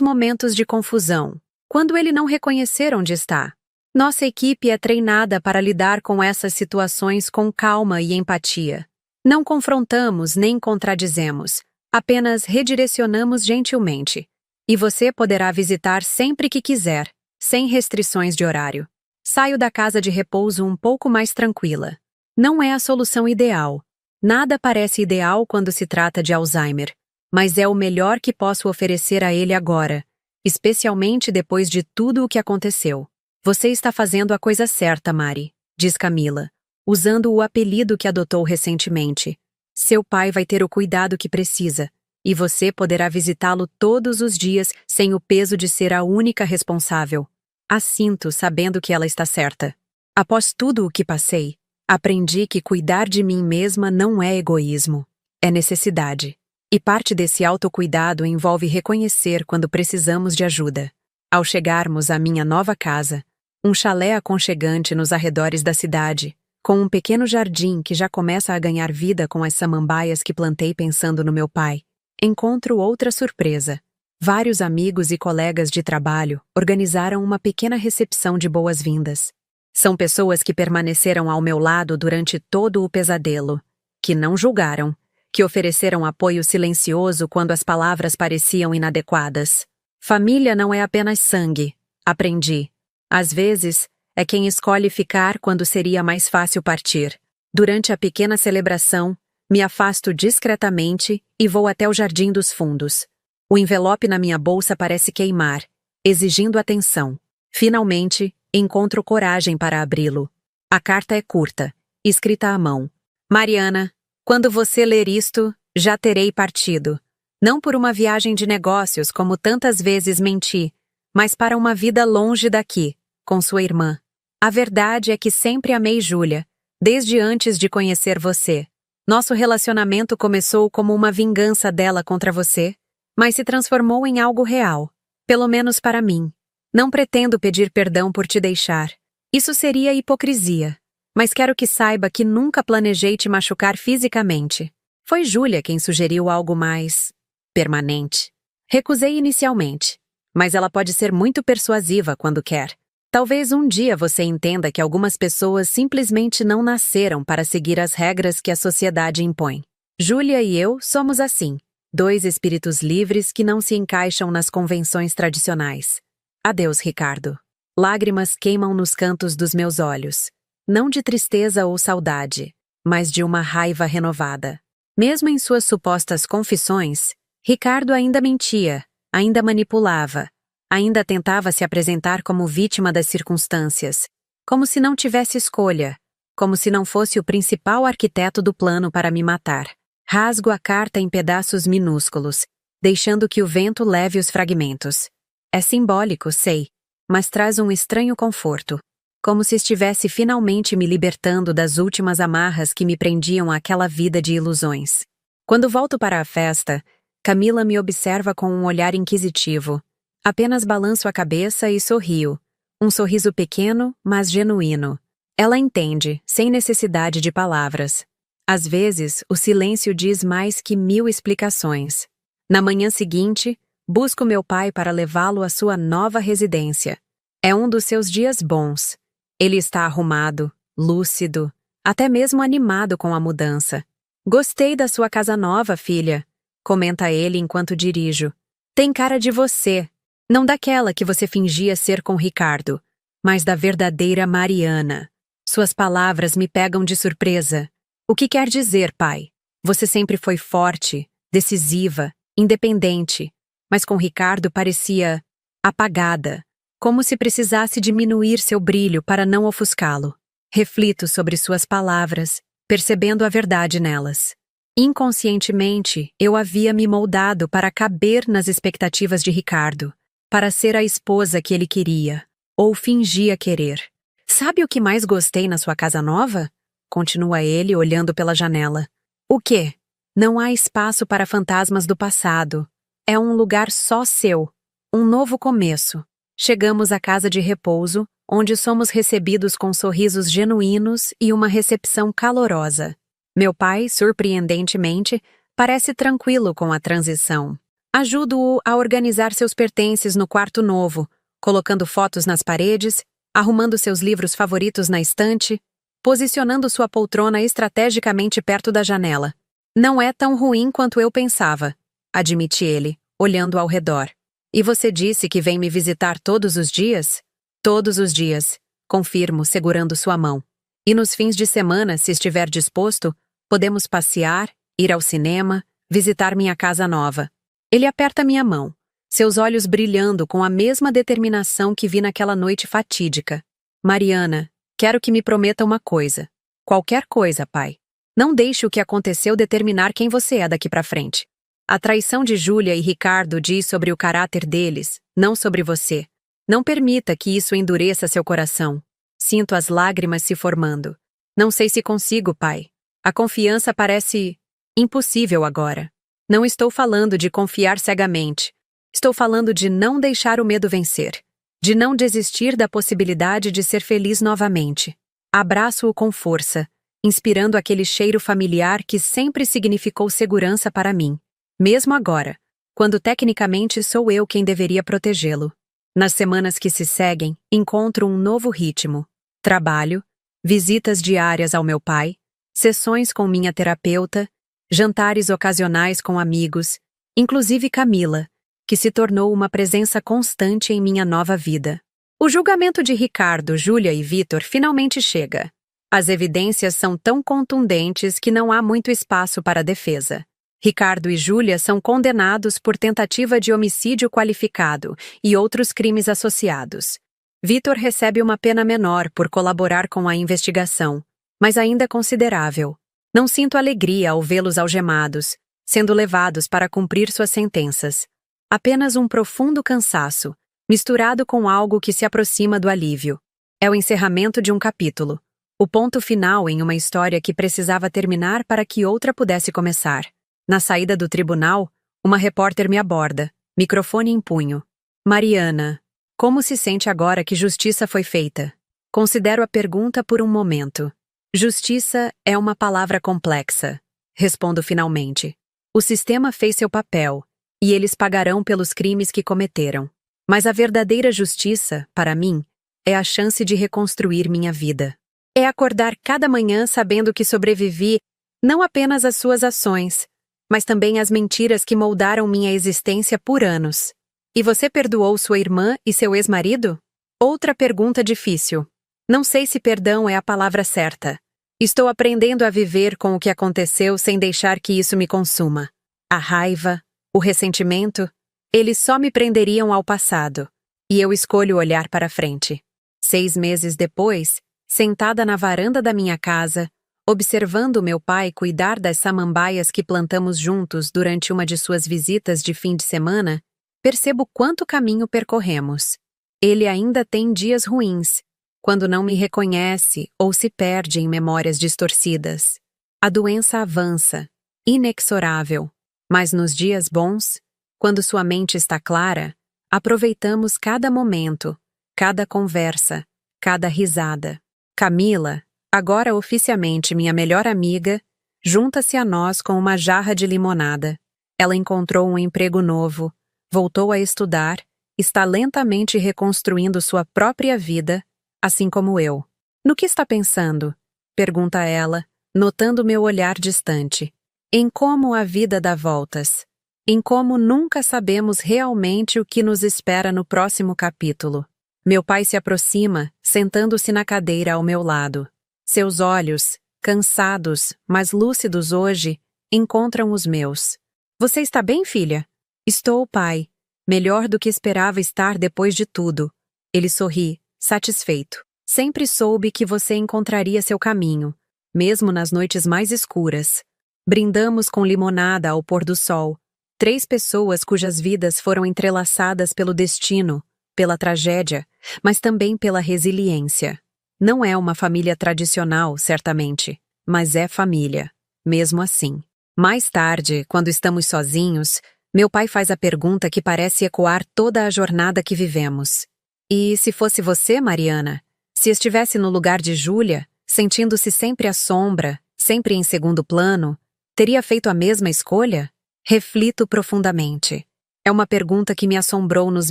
Speaker 1: momentos de confusão? Quando ele não reconhecer onde está? Nossa equipe é treinada para lidar com essas situações com calma e empatia. Não confrontamos nem contradizemos, apenas redirecionamos gentilmente. E você poderá visitar sempre que quiser, sem restrições de horário. Saio da casa de repouso um pouco mais tranquila. Não é a solução ideal. Nada parece ideal quando se trata de Alzheimer, mas é o melhor que posso oferecer a ele agora, especialmente depois de tudo o que aconteceu. Você está fazendo a coisa certa, Mari, diz Camila, usando o apelido que adotou recentemente. Seu pai vai ter o cuidado que precisa, e você poderá visitá-lo todos os dias sem o peso de ser a única responsável. Assinto sabendo que ela está certa. Após tudo o que passei, aprendi que cuidar de mim mesma não é egoísmo, é necessidade. E parte desse autocuidado envolve reconhecer quando precisamos de ajuda. Ao chegarmos à minha nova casa, um chalé aconchegante nos arredores da cidade, com um pequeno jardim que já começa a ganhar vida com as samambaias que plantei pensando no meu pai, encontro outra surpresa. Vários amigos e colegas de trabalho organizaram uma pequena recepção de boas-vindas. São pessoas que permaneceram ao meu lado durante todo o pesadelo, que não julgaram, que ofereceram apoio silencioso quando as palavras pareciam inadequadas. Família não é apenas sangue, aprendi. Às vezes, é quem escolhe ficar quando seria mais fácil partir. Durante a pequena celebração, me afasto discretamente e vou até o Jardim dos Fundos. O envelope na minha bolsa parece queimar, exigindo atenção. Finalmente, encontro coragem para abri-lo. A carta é curta, escrita à mão. Mariana, quando você ler isto, já terei partido. Não por uma viagem de negócios, como tantas vezes menti, mas para uma vida longe daqui, com sua irmã. A verdade é que sempre amei Júlia, desde antes de conhecer você. Nosso relacionamento começou como uma vingança dela contra você, mas se transformou em algo real, pelo menos para mim. Não pretendo pedir perdão por te deixar. Isso seria hipocrisia. Mas quero que saiba que nunca planejei te machucar fisicamente. Foi Júlia quem sugeriu algo mais permanente. Recusei inicialmente, mas ela pode ser muito persuasiva quando quer. Talvez um dia você entenda que algumas pessoas simplesmente não nasceram para seguir as regras que a sociedade impõe. Júlia e eu somos assim. Dois espíritos livres que não se encaixam nas convenções tradicionais. Adeus, Ricardo. Lágrimas queimam nos cantos dos meus olhos. Não de tristeza ou saudade, mas de uma raiva renovada. Mesmo em suas supostas confissões, Ricardo ainda mentia, ainda manipulava, ainda tentava se apresentar como vítima das circunstâncias, como se não tivesse escolha, como se não fosse o principal arquiteto do plano para me matar. Rasgo a carta em pedaços minúsculos, deixando que o vento leve os fragmentos. É simbólico, sei, mas traz um estranho conforto, como se estivesse finalmente me libertando das últimas amarras que me prendiam àquela vida de ilusões. Quando volto para a festa, Camila me observa com um olhar inquisitivo. Apenas balanço a cabeça e sorrio. Um sorriso pequeno, mas genuíno. Ela entende, sem necessidade de palavras. Às vezes, o silêncio diz mais que 1000 explicações. Na manhã seguinte, busco meu pai para levá-lo à sua nova residência. É um dos seus dias bons. Ele está arrumado, lúcido, até mesmo animado com a mudança. Gostei da sua casa nova, filha, comenta ele enquanto dirijo. Tem cara de você, não daquela que você fingia ser com Ricardo, mas da verdadeira Mariana. Suas palavras me pegam de surpresa. O que quer dizer, pai? Você sempre foi forte, decisiva, independente, mas com Ricardo parecia apagada, como se precisasse diminuir seu brilho para não ofuscá-lo. Reflito sobre suas palavras, percebendo a verdade nelas. Inconscientemente, eu havia me moldado para caber nas expectativas de Ricardo, para ser a esposa que ele queria, ou fingia querer. Sabe o que mais gostei na sua casa nova? Continua ele olhando pela janela. O quê? Não há espaço para fantasmas do passado. É um lugar só seu. Um novo começo. Chegamos à casa de repouso, onde somos recebidos com sorrisos genuínos e uma recepção calorosa. Meu pai, surpreendentemente, parece tranquilo com a transição. Ajudo-o a organizar seus pertences no quarto novo, colocando fotos nas paredes, arrumando seus livros favoritos na estante, posicionando sua poltrona estrategicamente perto da janela. Não é tão ruim quanto eu pensava, admite ele, olhando ao redor. E você disse que vem me visitar todos os dias? Todos os dias, confirmo, segurando sua mão. E nos fins de semana, se estiver disposto, podemos passear, ir ao cinema, visitar minha casa nova. Ele aperta minha mão, seus olhos brilhando com a mesma determinação que vi naquela noite fatídica. Mariana, quero que me prometa uma coisa. Qualquer coisa, pai. Não deixe o que aconteceu determinar quem você é daqui pra frente. A traição de Júlia e Ricardo diz sobre o caráter deles, não sobre você. Não permita que isso endureça seu coração. Sinto as lágrimas se formando. Não sei se consigo, pai. A confiança parece impossível agora. Não estou falando de confiar cegamente. Estou falando de não deixar o medo vencer. De não desistir da possibilidade de ser feliz novamente. Abraço-o com força, inspirando aquele cheiro familiar que sempre significou segurança para mim, mesmo agora, quando tecnicamente sou eu quem deveria protegê-lo. Nas semanas que se seguem, encontro um novo ritmo: trabalho, visitas diárias ao meu pai, sessões com minha terapeuta, jantares ocasionais com amigos, inclusive Camila, que se tornou uma presença constante em minha nova vida. O julgamento de Ricardo, Júlia e Vitor finalmente chega. As evidências são tão contundentes que não há muito espaço para defesa. Ricardo e Júlia são condenados por tentativa de homicídio qualificado e outros crimes associados. Vitor recebe uma pena menor por colaborar com a investigação, mas ainda considerável. Não sinto alegria ao vê-los algemados, sendo levados para cumprir suas sentenças. Apenas um profundo cansaço, misturado com algo que se aproxima do alívio. É o encerramento de um capítulo, o ponto final em uma história que precisava terminar para que outra pudesse começar. Na saída do tribunal, uma repórter me aborda, microfone em punho. Mariana, como se sente agora que justiça foi feita? Considero a pergunta por um momento. Justiça é uma palavra complexa. Respondo finalmente. O sistema fez seu papel, e eles pagarão pelos crimes que cometeram. Mas a verdadeira justiça, para mim, é a chance de reconstruir minha vida. É acordar cada manhã sabendo que sobrevivi não apenas às suas ações, mas também às mentiras que moldaram minha existência por anos. E você perdoou sua irmã e seu ex-marido? Outra pergunta difícil. Não sei se perdão é a palavra certa. Estou aprendendo a viver com o que aconteceu sem deixar que isso me consuma. A raiva, o ressentimento, eles só me prenderiam ao passado. E eu escolho olhar para frente. 6 meses depois, sentada na varanda da minha casa, observando meu pai cuidar das samambaias que plantamos juntos durante uma de suas visitas de fim de semana, percebo quanto caminho percorremos. Ele ainda tem dias ruins, quando não me reconhece ou se perde em memórias distorcidas. A doença avança, inexorável, mas nos dias bons, quando sua mente está clara, aproveitamos cada momento, cada conversa, cada risada. Camila, agora oficialmente minha melhor amiga, junta-se a nós com uma jarra de limonada. Ela encontrou um emprego novo, voltou a estudar, está lentamente reconstruindo sua própria vida, assim como eu. No que está pensando? Pergunta ela, notando meu olhar distante. Em como a vida dá voltas. Em como nunca sabemos realmente o que nos espera no próximo capítulo. Meu pai se aproxima, sentando-se na cadeira ao meu lado. Seus olhos, cansados, mas lúcidos hoje, encontram os meus. Você está bem, filha? Estou, pai. Melhor do que esperava estar depois de tudo. Ele sorri, satisfeito. Sempre soube que você encontraria seu caminho, mesmo nas noites mais escuras. Brindamos com limonada ao pôr do sol. 3 pessoas cujas vidas foram entrelaçadas pelo destino, pela tragédia, mas também pela resiliência. Não é uma família tradicional, certamente, mas é família, mesmo assim. Mais tarde, quando estamos sozinhos, meu pai faz a pergunta que parece ecoar toda a jornada que vivemos. E se fosse você, Mariana? Se estivesse no lugar de Júlia, sentindo-se sempre à sombra, sempre em segundo plano, teria feito a mesma escolha? Reflito profundamente. É uma pergunta que me assombrou nos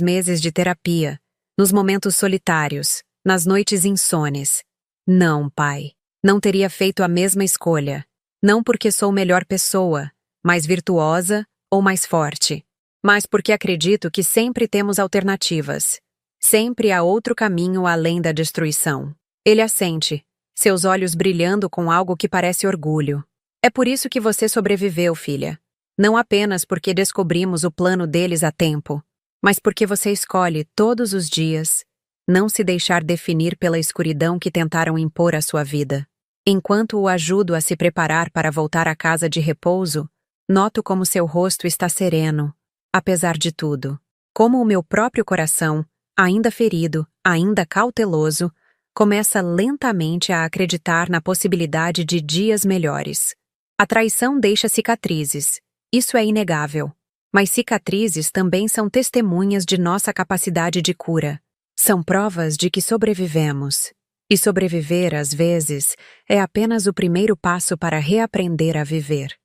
Speaker 1: meses de terapia, nos momentos solitários, nas noites insones. Não, pai. Não teria feito a mesma escolha. Não porque sou melhor pessoa, mais virtuosa ou mais forte, mas porque acredito que sempre temos alternativas. Sempre há outro caminho além da destruição. Ele assente, seus olhos brilhando com algo que parece orgulho. É por isso que você sobreviveu, filha. Não apenas porque descobrimos o plano deles a tempo, mas porque você escolhe todos os dias não se deixar definir pela escuridão que tentaram impor à sua vida. Enquanto o ajudo a se preparar para voltar à casa de repouso, noto como seu rosto está sereno, apesar de tudo. Como o meu próprio coração, ainda ferido, ainda cauteloso, começa lentamente a acreditar na possibilidade de dias melhores. A traição deixa cicatrizes, isso é inegável. Mas cicatrizes também são testemunhas de nossa capacidade de cura. São provas de que sobrevivemos. E sobreviver, às vezes, é apenas o primeiro passo para reaprender a viver.